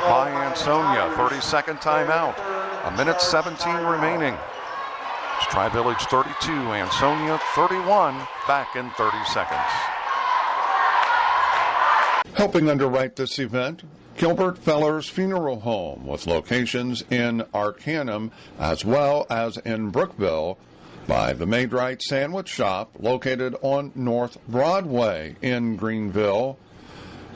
by Ansonia. 30-second timeout. A minute 17 remaining. It's Tri-Village 32, Ansonia 31, back in 30 seconds. Helping underwrite this event, Gilbert Feller's Funeral Home, with locations in Arcanum as well as in Brookville, by the Maid-Rite Sandwich Shop, located on North Broadway in Greenville,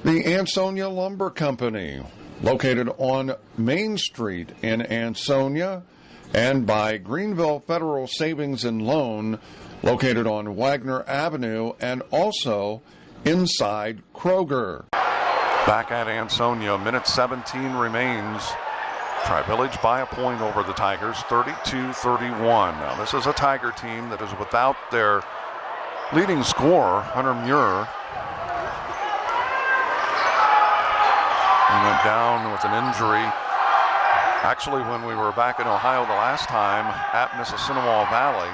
the Ansonia Lumber Company, located on Main Street in Ansonia, and by Greenville Federal Savings and Loan, located on Wagner Avenue and also inside Kroger. Back at Ansonia, minute 17 remains. Tri-Village by a point over the Tigers, 32-31. Now this is a Tiger team that is without their leading scorer, Hunter Muir. He went down with an injury. Actually, when we were back in Ohio the last time at Mississinawa Valley,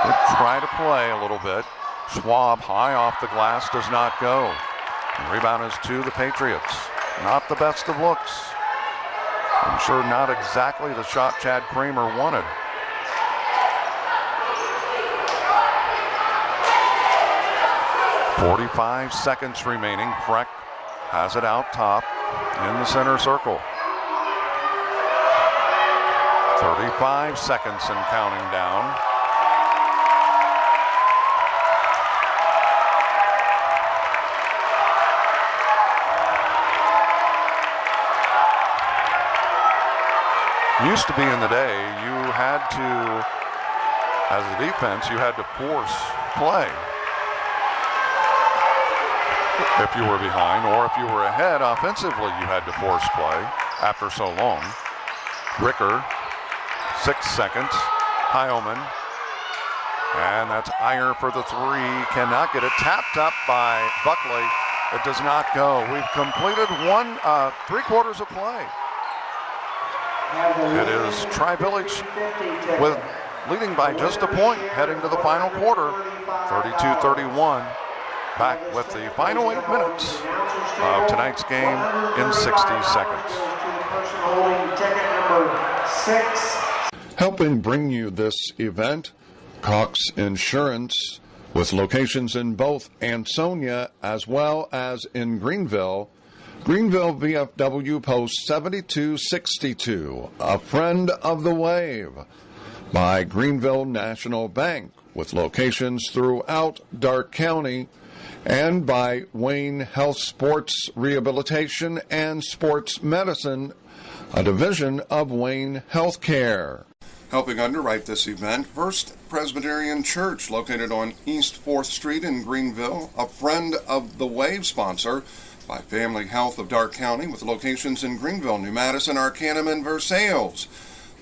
they try to play a little bit. Schwab high off the glass, does not go. And rebound is to the Patriots. Not the best of looks. I'm sure not exactly the shot Chad Kramer wanted. .45 seconds remaining. Freck has it out top in the center circle. 35 seconds and counting down. Used to be in the day, you had to, as a defense, you had to force play if you were behind, or if you were ahead offensively, you had to force play after so long. Ricker, 6 seconds. Heilman, and that's Iyer for the 3. Cannot get it. Tapped up by Buckley. It does not go. We've completed 3 quarters of play. It is Tri-Village with leading by just a point heading to the final quarter, 32-31. Back with the final 8 minutes of tonight's game in 60 seconds. Helping bring you this event, Cox Insurance, with locations in both Ansonia as well as in Greenville. Greenville VFW Post 7262, a friend of the wave, by Greenville National Bank, with locations throughout Darke County, and by Wayne Health Sports Rehabilitation and Sports Medicine, a division of Wayne Healthcare. Helping underwrite this event, First Presbyterian Church, located on East 4th Street in Greenville, a friend of the wave sponsor, by Family Health of Darke County, with locations in Greenville, New Madison, Arcanum, and Versailles,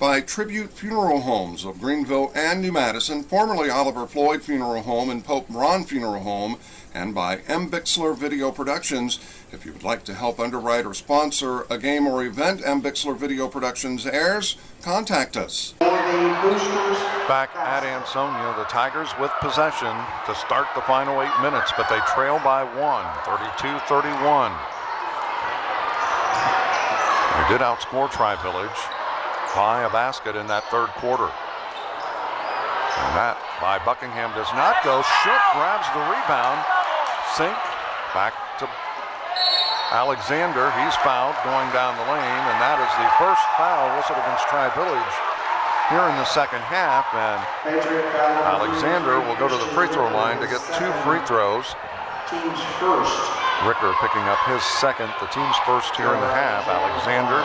by Tribute Funeral Homes of Greenville and New Madison, formerly Oliver Floyd Funeral Home and Pope Ron Funeral Home, and by Bixler Video Productions. If you would like to help underwrite or sponsor a game or event Bixler Video Productions airs, contact us. Back at Ansonia, the Tigers with possession to start the final 8 minutes, but they trail by 1, 32-31. They did outscore Tri-Village by a basket in that third quarter. And that by Buckingham does not go. Shook grabs the rebound. Sink back to Alexander. He's fouled going down the lane, and that is the first foul whistled against Tri-Village here in the second half. And Alexander will go to the free throw line to get 2 free throws. Team's first. Ricker picking up his second, the team's first here in the half. Alexander,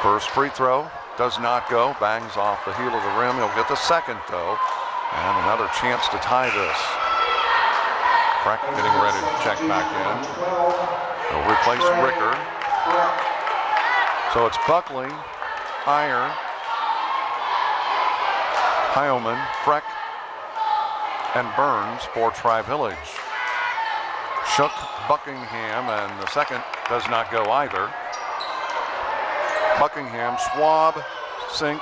first free throw, does not go. Bangs off the heel of the rim. He'll get the second, though. And another chance to tie this. Freck getting ready to check back in. He'll replace Ricker. So it's Buckley, Iyer, Heilman, Freck, and Burns for Tri-Village. Shook, Buckingham, and the second does not go either. Buckingham, Schwab, Sink,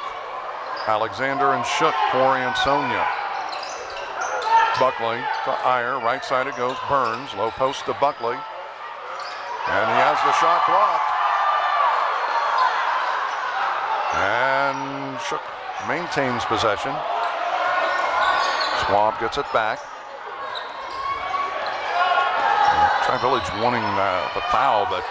Alexander, and Shook for Ansonia. Buckley to Iyer, right side it goes, Burns, low post to Buckley, and he has the shot blocked. And Shook maintains possession. Schwab gets it back. Tri-Village wanting the foul, but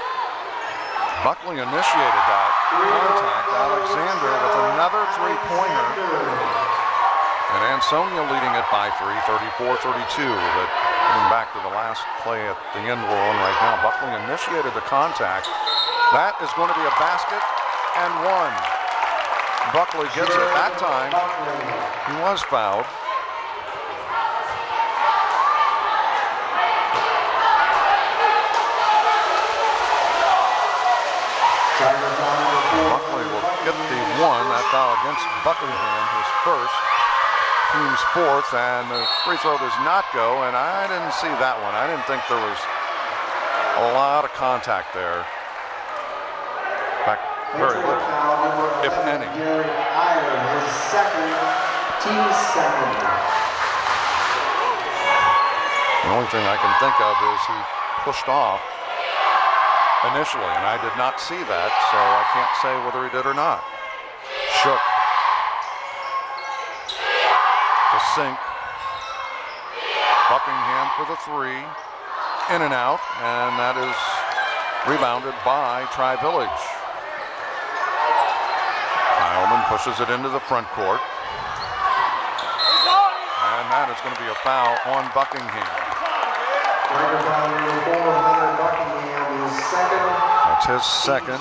Buckley initiated that contact. Alexander with another three-pointer. And Ansonia leading it by 3, 34-32. But getting back to the last play at the end one right now, Buckley initiated the contact. That is going to be a basket and one. Buckley gets it that time. He was fouled. Buckley will get the one. That foul against Buckingham, his first, team's fourth, and the free throw does not go, and I didn't see that one. I didn't think there was a lot of contact there. In fact, very little, if any. His second, team's second. The only thing I can think of is he pushed off initially, and I did not see that, so I can't say whether he did or not. Shook to Sink. Buckingham for the three. In and out, and that is rebounded by Tri-Village. Heilman pushes it into the front court. And that is going to be a foul on Buckingham. That's his second.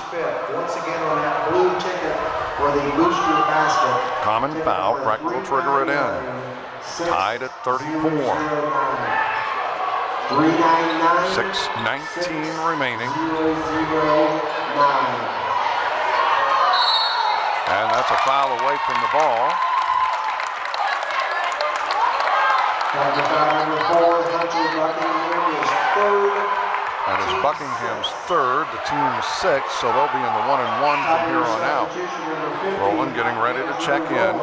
Once again on that blue ticket for the booster basket. Common foul. Freck will trigger it in. Tied at 34. 6:19 remaining. And that's a foul away from the ball. Number 4, Hunter Buckingham, his third That is Buckingham's third, the team's sixth, so they'll be in the 1-1 from here on out. Roland getting ready to check in.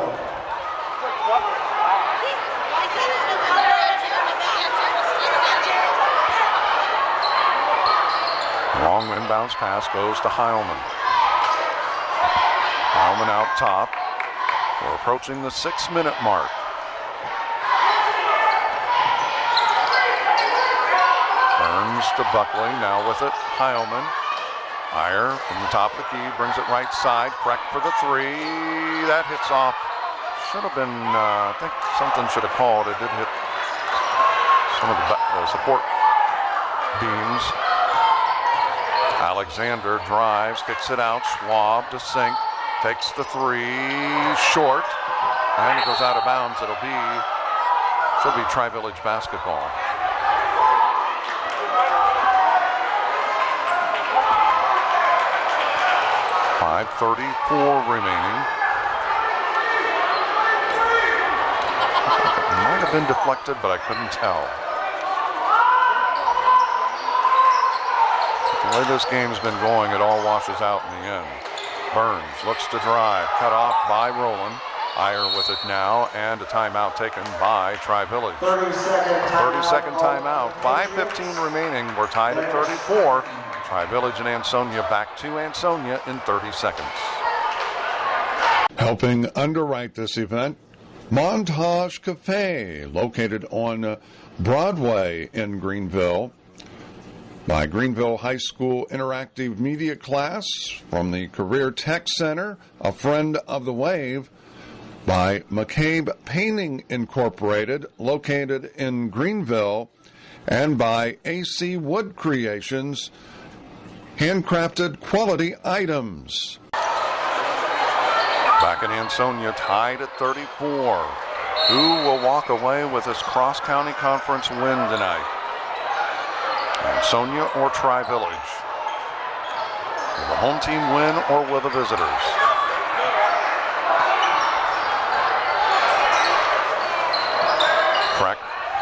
Long inbounds pass goes to Heilman. Heilman out top. We're approaching the 6-minute mark. Burns to Buckley, now with it, Heilman. Iyer from the top of the key, brings it right side, Freck for the three. That hits off. Should have been, I think something should have called. It did hit some of the support beams. Alexander drives, kicks it out. Schwab to Sink, takes the three, short, and it goes out of bounds. Should be Tri-Village basketball. .5:34 remaining. It might have been deflected, but I couldn't tell. The way this game's been going, it all washes out in the end. Burns looks to drive, cut off by Rowland. Iyer with it now, and a timeout taken by Tri-Village. 30-second timeout. 5:15 remaining. We're tied at 34. Tri-Village and Ansonia back to Ansonia in 30 seconds. Helping underwrite this event, Montage Cafe, located on Broadway in Greenville, by Greenville High School Interactive Media Class, from the Career Tech Center, a friend of the Wave, by McCabe Painting Incorporated, located in Greenville, and by AC Wood Creations, handcrafted quality items. Back in Ansonia, tied at 34. Who will walk away with this cross-county conference win tonight? Ansonia or Tri-Village? Will the home team win or will the visitors? Freck,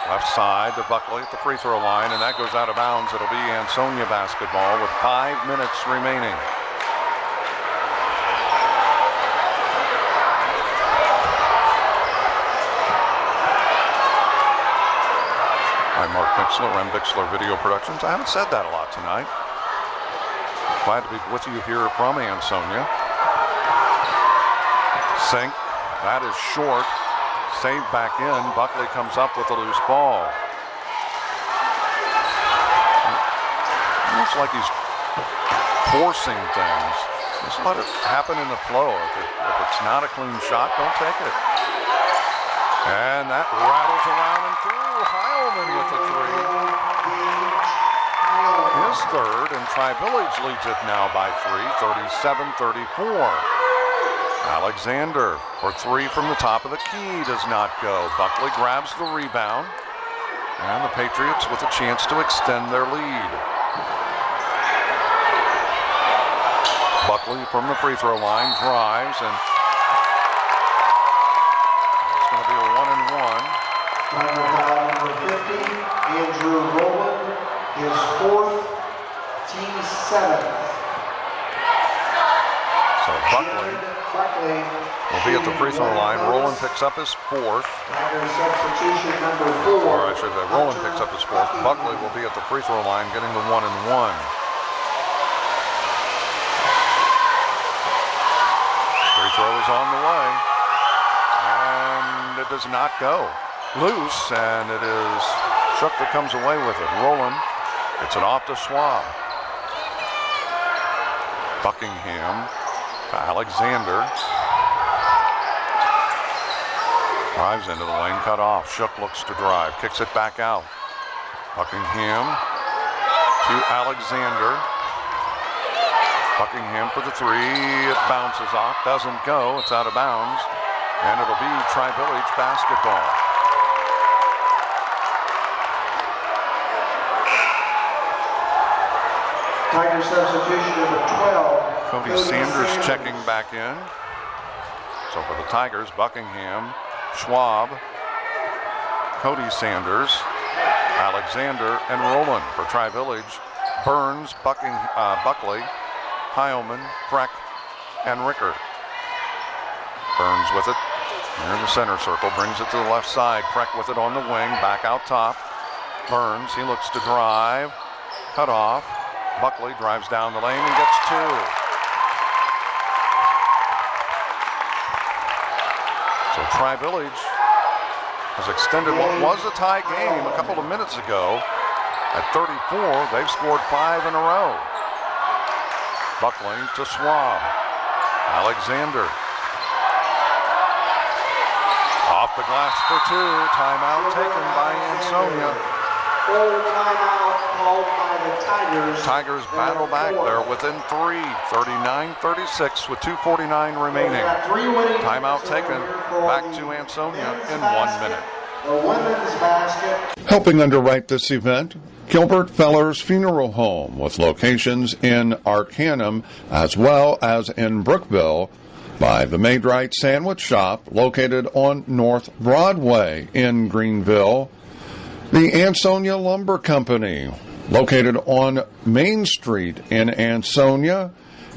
left side to Buckley at the free throw line, and that goes out of bounds. It'll be Ansonia basketball with 5 minutes remaining. I'm Mark Bixler, I'm Bixler Video Productions. I haven't said that a lot tonight. Glad to be with you here from Ansonia. Sink, that is short. Saved back in. Buckley comes up with a loose ball. Looks like he's forcing things. Just let it happen in the flow. If it's not a clean shot, don't take it. And that rattles around and through. Heilman with the three. His third, and Tri-Village leads it now by 3, 37-34. Alexander for three from the top of the key does not go. Buckley grabs the rebound, and the Patriots with a chance to extend their lead. Buckley from the free throw line drives, and it's going to be a 1-and-1. Number 50, Andrew Rowland, his fourth, team seventh. So Buckley will be at the free throw line. Rowland picks up his fourth. Substitution number 4. Or I should say, Rowland picks up his fourth. Buckley will be at the free throw line, getting the 1-and-1. Free throw is on the way, and it does not go. Loose, and it is Shook that comes away with it. Rowland gets it off to Schwab. Buckingham to Alexander. Drives into the lane, cut off. Shook looks to drive, kicks it back out. Buckingham to Alexander. Buckingham for the three. It bounces off, doesn't go. It's out of bounds, and it'll be Tri-Village basketball. Tiger substitution number 12. Cody Sanders checking back in. So for the Tigers, Buckingham, Schwab, Cody Sanders, Alexander, and Rowland. For Tri-Village, Burns, Buckley, Heilman, Freck, and Ricker. Burns with it near the center circle, brings it to the left side. Freck with it on the wing, back out top. Burns, he looks to drive, cut off. Buckley drives down the lane and gets two. So Tri-Village has extended what was a tie game a couple of minutes ago. At 34, they've scored 5 in a row. Buckley to Schwab. Alexander. Off the glass for two. Timeout taken by Ansonia. Full timeout called by the Tigers. Tigers battle back there within 3, 39-36 with 2:49 remaining. Timeout taken back to Ansonia in 1 minute. The women's basket. Helping underwrite this event, Gilbert Feller's Funeral Home, with locations in Arcanum as well as in Brookville, by the Maid-Rite Sandwich Shop, located on North Broadway in Greenville, the Ansonia Lumber Company, located on Main Street in Ansonia,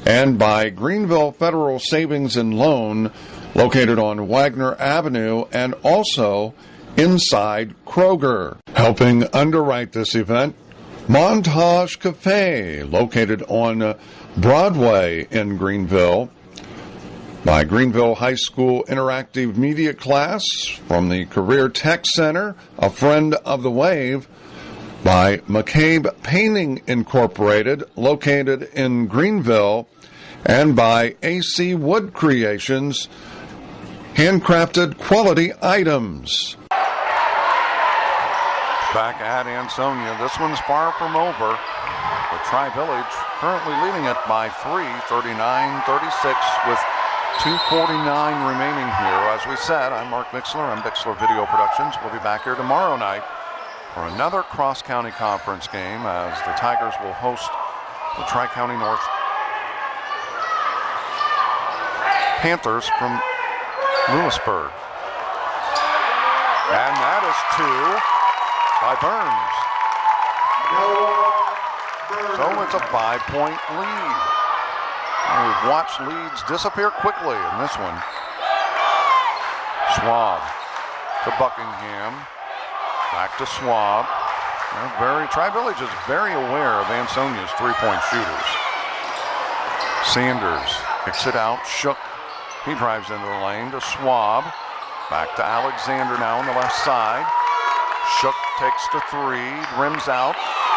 and by Greenville Federal Savings and Loan, located on Wagner Avenue and also inside Kroger. Helping underwrite this event, Montage Cafe, located on Broadway in Greenville, by Greenville High School Interactive Media Class from the Career Tech Center, a friend of the Wave, by McCabe Painting Incorporated, located in Greenville, and by AC Wood Creations, handcrafted quality items. Back at Ansonia, this one's far from over. The Tri-Village currently leading it by 3, 39-36 with 2:49 remaining here. As we said, I'm Mark Bixler. I'm Bixler Video Productions. We'll be back here tomorrow night for another cross-county conference game as the Tigers will host the Tri-County North Panthers from Lewisburg. And that is 2 by Burns. So it's a 5-point lead. And we've watched leads disappear quickly in this one. Schwab to Buckingham. Back to Schwab. Tri-Village is very aware of Ansonia's three-point shooters. Sanders kicks it out. Shook. He drives into the lane to Schwab. Back to Alexander now on the left side. Shook takes the 3, rims out.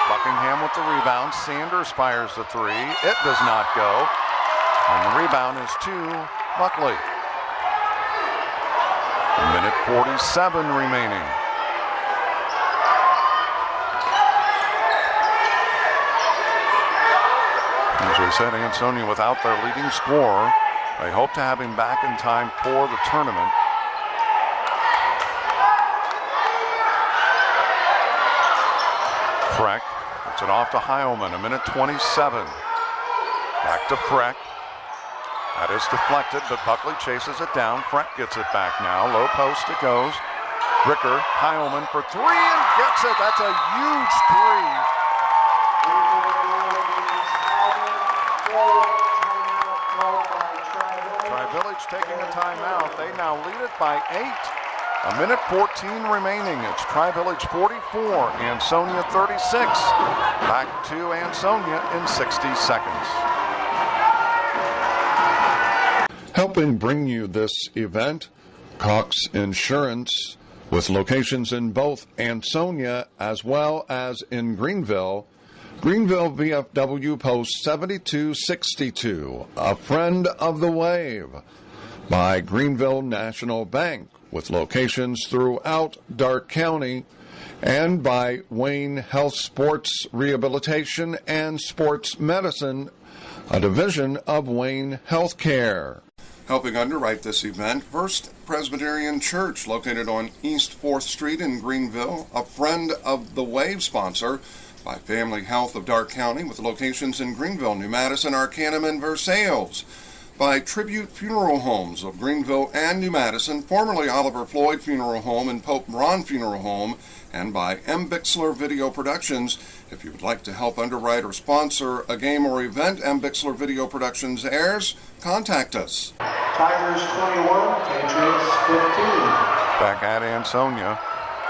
Buckingham with the rebound. Sanders fires the 3. It does not go. And the rebound is to Buckley. 1:47 remaining. As we said, Ansonia without their leading scorer. They hope to have him back in time for the tournament. Freck puts it off to Heilman, 1:27. Back to Freck. That is deflected, but Buckley chases it down. Freck gets it back now. Low post it goes. Ricker, Heilman for 3 and gets it. That's a huge 3. Tri-Village taking a timeout. They now lead it by 8. 1:14 remaining. It's Tri-Village 44, Ansonia 36. Back to Ansonia in 60 seconds. Helping bring you this event, Cox Insurance, with locations in both Ansonia as well as in Greenville. Greenville VFW Post 7262, a friend of the Wave, by Greenville National Bank, with locations throughout Darke County, and by Wayne Health Sports Rehabilitation and Sports Medicine, a division of Wayne Healthcare. Helping underwrite this event, First Presbyterian Church, located on East 4th Street in Greenville, a friend of the Wave sponsor, by Family Health of Darke County, with locations in Greenville, New Madison, Arcanum, and Versailles, by Tribute Funeral Homes of Greenville and New Madison, formerly Oliver Floyd Funeral Home and Pope Ron Funeral Home, and by M. Bixler Video Productions. If you would like to help underwrite or sponsor a game or event M. Bixler Video Productions airs, contact us. Tigers 21, Patriots 15. Back at Ansonia,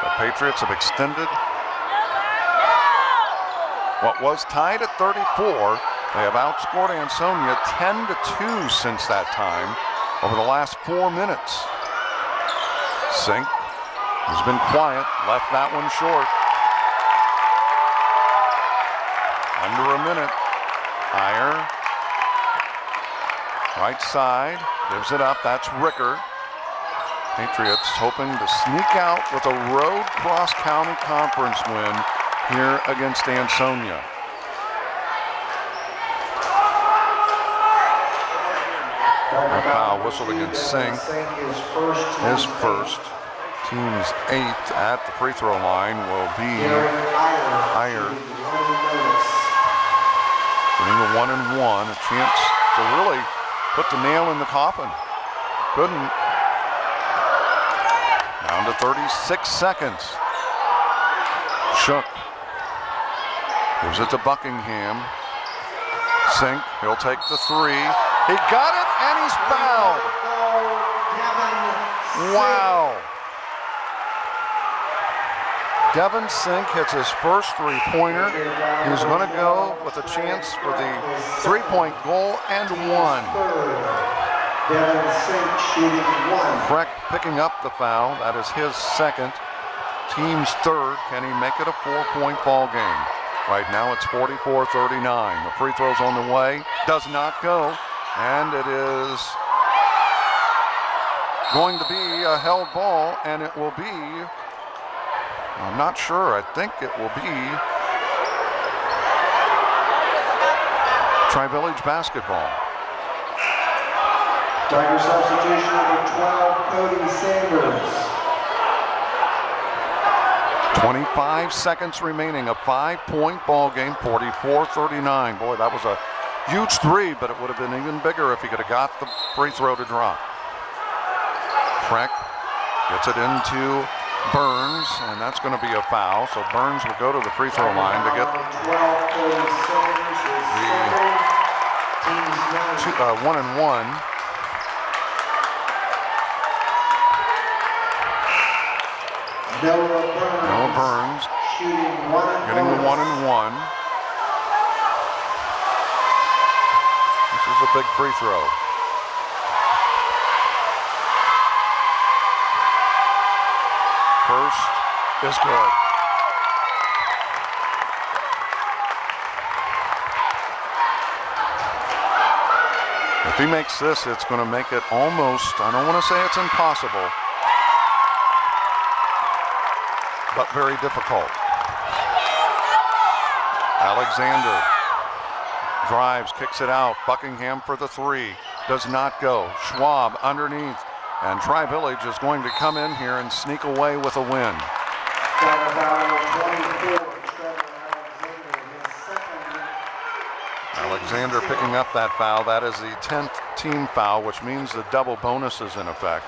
the Patriots have extended what was tied at 34. They have outscored Ansonia 10-2 since that time over the last 4 minutes. Sink has been quiet, left that one short. Under a minute. Iyer, right side, gives it up. That's Ricker. Patriots hoping to sneak out with a road cross-county conference win here against Ansonia. A foul whistled against Sink. His first. Team's 8th at the free throw line will be Iyer. Getting the 1-and-1, a chance to really put the nail in the coffin. Couldn't. Down to 36 seconds. Shook. Gives it to Buckingham. Sink, he'll take the 3. He got it, and he's fouled. Wow. Devin Sink hits his first three-pointer. He's going to go with a chance for the three-point goal and one. Devin Sink shooting 1. Freck picking up the foul. That is his second. Team's third. Can he make it a 4-point ball game? Right now it's 44-39. The free throw's on the way. Does not go. And it is going to be a held ball, and it will be, I'm not sure, I think it will be Tri-Village basketball. Tiger substitution number 12, Cody Sanders. 25 seconds remaining, a 5-point ball game, 44-39. Boy, that was a huge 3, but it would have been even bigger if he could have got the free throw to drop. Freck gets it into Burns, and that's going to be a foul. So Burns will go to the free throw line to get the 1-and-1. Noah Burns getting the 1-and-1. This is a big free throw. First is good. If he makes this, it's going to make it almost, I don't want to say it's impossible, but very difficult. Alexander drives, kicks it out. Buckingham for the 3. Does not go. Schwab underneath. And Tri-Village is going to come in here and sneak away with a win. Alexander picking up that foul. That is the 10th team foul, which means the double bonus is in effect.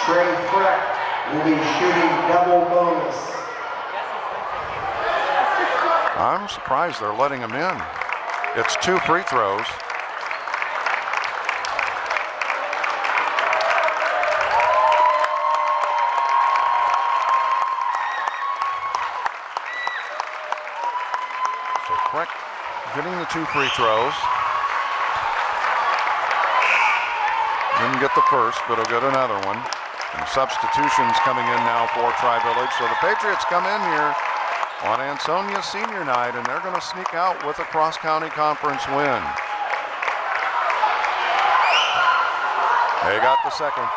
Trey Freck will be shooting double bonus. I'm surprised they're letting him in. It's 2 free throws. So Freck getting the 2 free throws. Didn't get the first, but he'll get another one. And substitutions coming in now for Tri-Village. So the Patriots come in here on Ansonia senior night, and they're going to sneak out with a cross-county conference win. They got the second.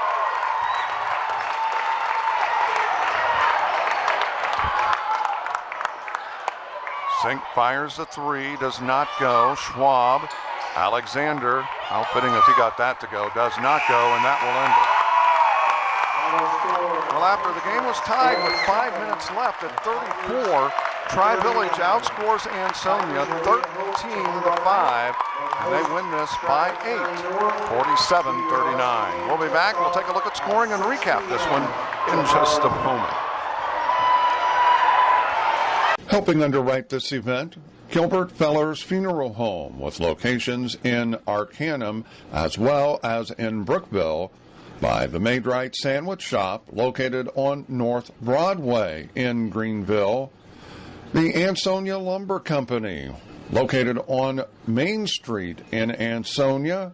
Sink fires the 3, does not go. Schwab, Alexander, how fitting if he got that to go, does not go, and that will end it. Well, after the game was tied with 5 minutes left at 34, Tri-Village outscores Ansonia 13-5 and they win this by 8, 47-39. We'll be back. We'll take a look at scoring and recap this one in just a moment. Helping underwrite this event, Gilbert Fellers Funeral Home, with locations in Arcanum as well as in Brookville, by the Maid-Rite Sandwich Shop, located on North Broadway in Greenville, the Ansonia Lumber Company, located on Main Street in Ansonia,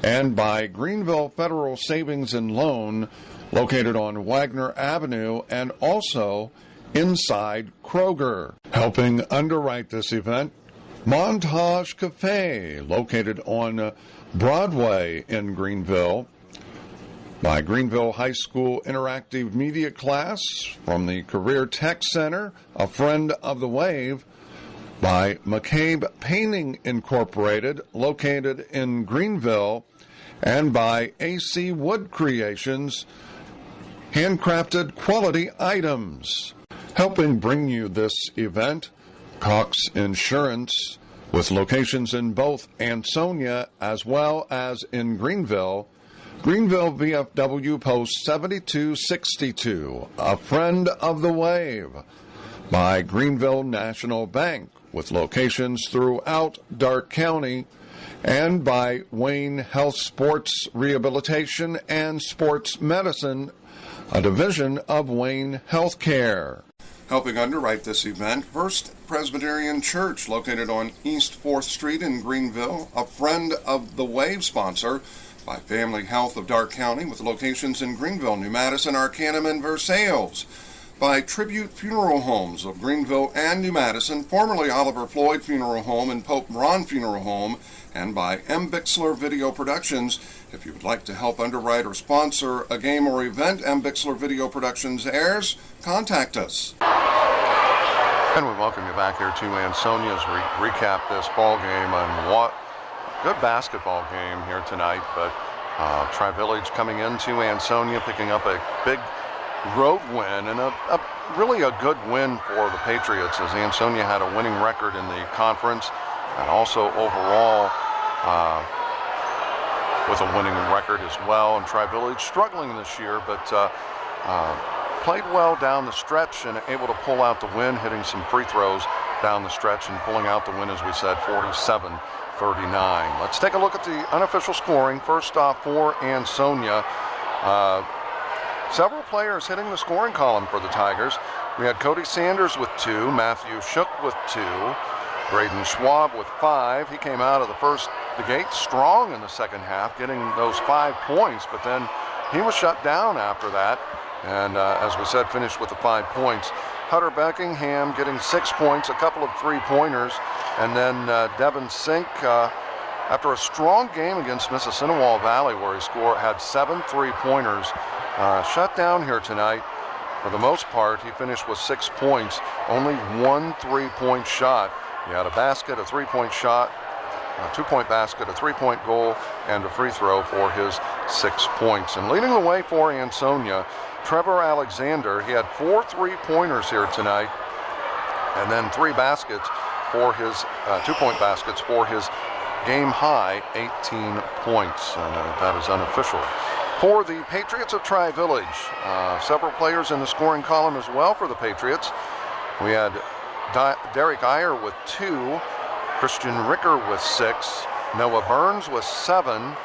and by Greenville Federal Savings and Loan, located on Wagner Avenue and also inside Kroger. Helping underwrite this event, Montage Cafe, located on Broadway in Greenville, by Greenville High School Interactive Media Class from the Career Tech Center, a friend of the Wave, by McCabe Painting Incorporated, located in Greenville, and by AC Wood Creations, handcrafted quality items. Helping bring you this event, Cox Insurance, with locations in both Ansonia as well as in Greenville, Greenville VFW Post 7262, a friend of the Wave, by Greenville National Bank, with locations throughout Darke County, and by Wayne Health Sports Rehabilitation and Sports Medicine, a division of Wayne Healthcare. Helping underwrite this event, First Presbyterian Church, located on East 4th Street in Greenville, a friend of the Wave sponsor, by Family Health of Darke County, with locations in Greenville, New Madison, Arcanum, and Versailles, by Tribute Funeral Homes of Greenville and New Madison, formerly Oliver Floyd Funeral Home and Pope Braun Funeral Home, and by M. Bixler Video Productions. If you would like to help underwrite or sponsor a game or event M. Bixler Video Productions airs, contact us. And we welcome you back here to Ansonia as we recap this ball game, and what good basketball game here tonight. But Tri-Village coming into Ansonia, picking up a big road win, and really a good win for the Patriots, as Ansonia had a winning record in the conference and also overall with a winning record as well. And Tri-Village struggling this year, but played well down the stretch and able to pull out the win, hitting some free throws down the stretch and pulling out the win, as we said, 47-39. Let's take a look at the unofficial scoring. First off, for Ansonia, several players hitting the scoring column for the Tigers. We had Cody Sanders with 2, Matthew Shook with 2, Braden Schwab with 5. He came out of the gate strong in the second half, getting those 5 points, but then he was shut down after that, and as we said, finished with the 5 points. Hunter Beckingham getting 6 points, a couple of 3-pointers, and then Devin Sink, after a strong game against Mississinawa Valley, where he had 7 3-pointers, shut down here tonight. For the most part, he finished with 6 points, only 1 3-point shot. He had a basket, a 3-point shot, a 2-point basket, a 3-point goal, and a free throw for his 6 points. And leading the way for Ansonia, Trevor Alexander, he had 4 3-pointers here tonight, and then 3 baskets for his 2-point baskets for his game high 18 points, and that is unofficial. For the Patriots of Tri-Village, several players in the scoring column as well for the Patriots. We had Derek Iyer with 2, Christian Ricker with 6, Noah Burns with 7,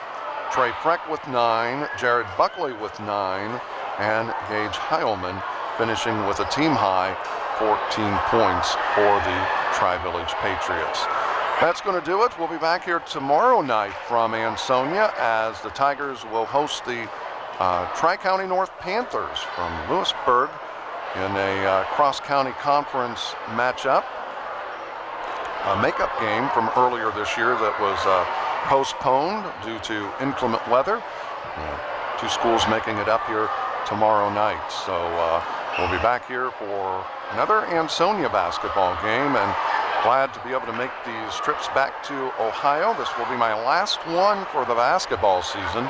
Trey Freck with 9, Jared Buckley with 9, and Gage Heilman finishing with a team high 14 points for the Tri-Village Patriots. That's going to do it. We'll be back here tomorrow night from Ansonia, as the Tigers will host the Tri-County North Panthers from Lewisburg in a cross-county conference matchup. A makeup game from earlier this year that was postponed due to inclement weather. 2 schools making it up here tomorrow night. So we'll be back here for another Ansonia basketball game, and glad to be able to make these trips back to Ohio. This will be my last one for the basketball season.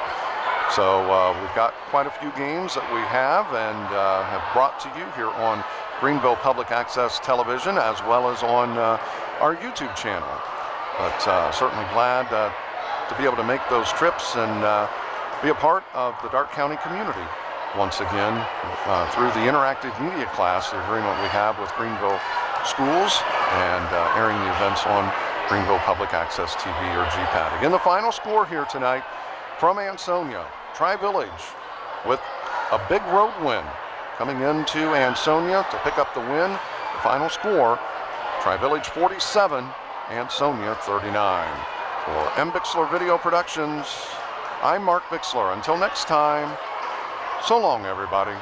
So we've got quite a few games that we have and have brought to you here on Greenville Public Access Television, as well as on our YouTube channel. but certainly glad to be able to make those trips and be a part of the Darke County community once again through the interactive media class, the agreement we have with Greenville Schools, and airing the events on Greenville Public Access TV or GPAD. Again, the final score here tonight from Ansonia, Tri-Village with a big road win coming into Ansonia to pick up the win. The final score, Tri-Village 47, Ansonia 39. For M. Bixler Video Productions, I'm Mark Bixler. Until next time, so long, everybody.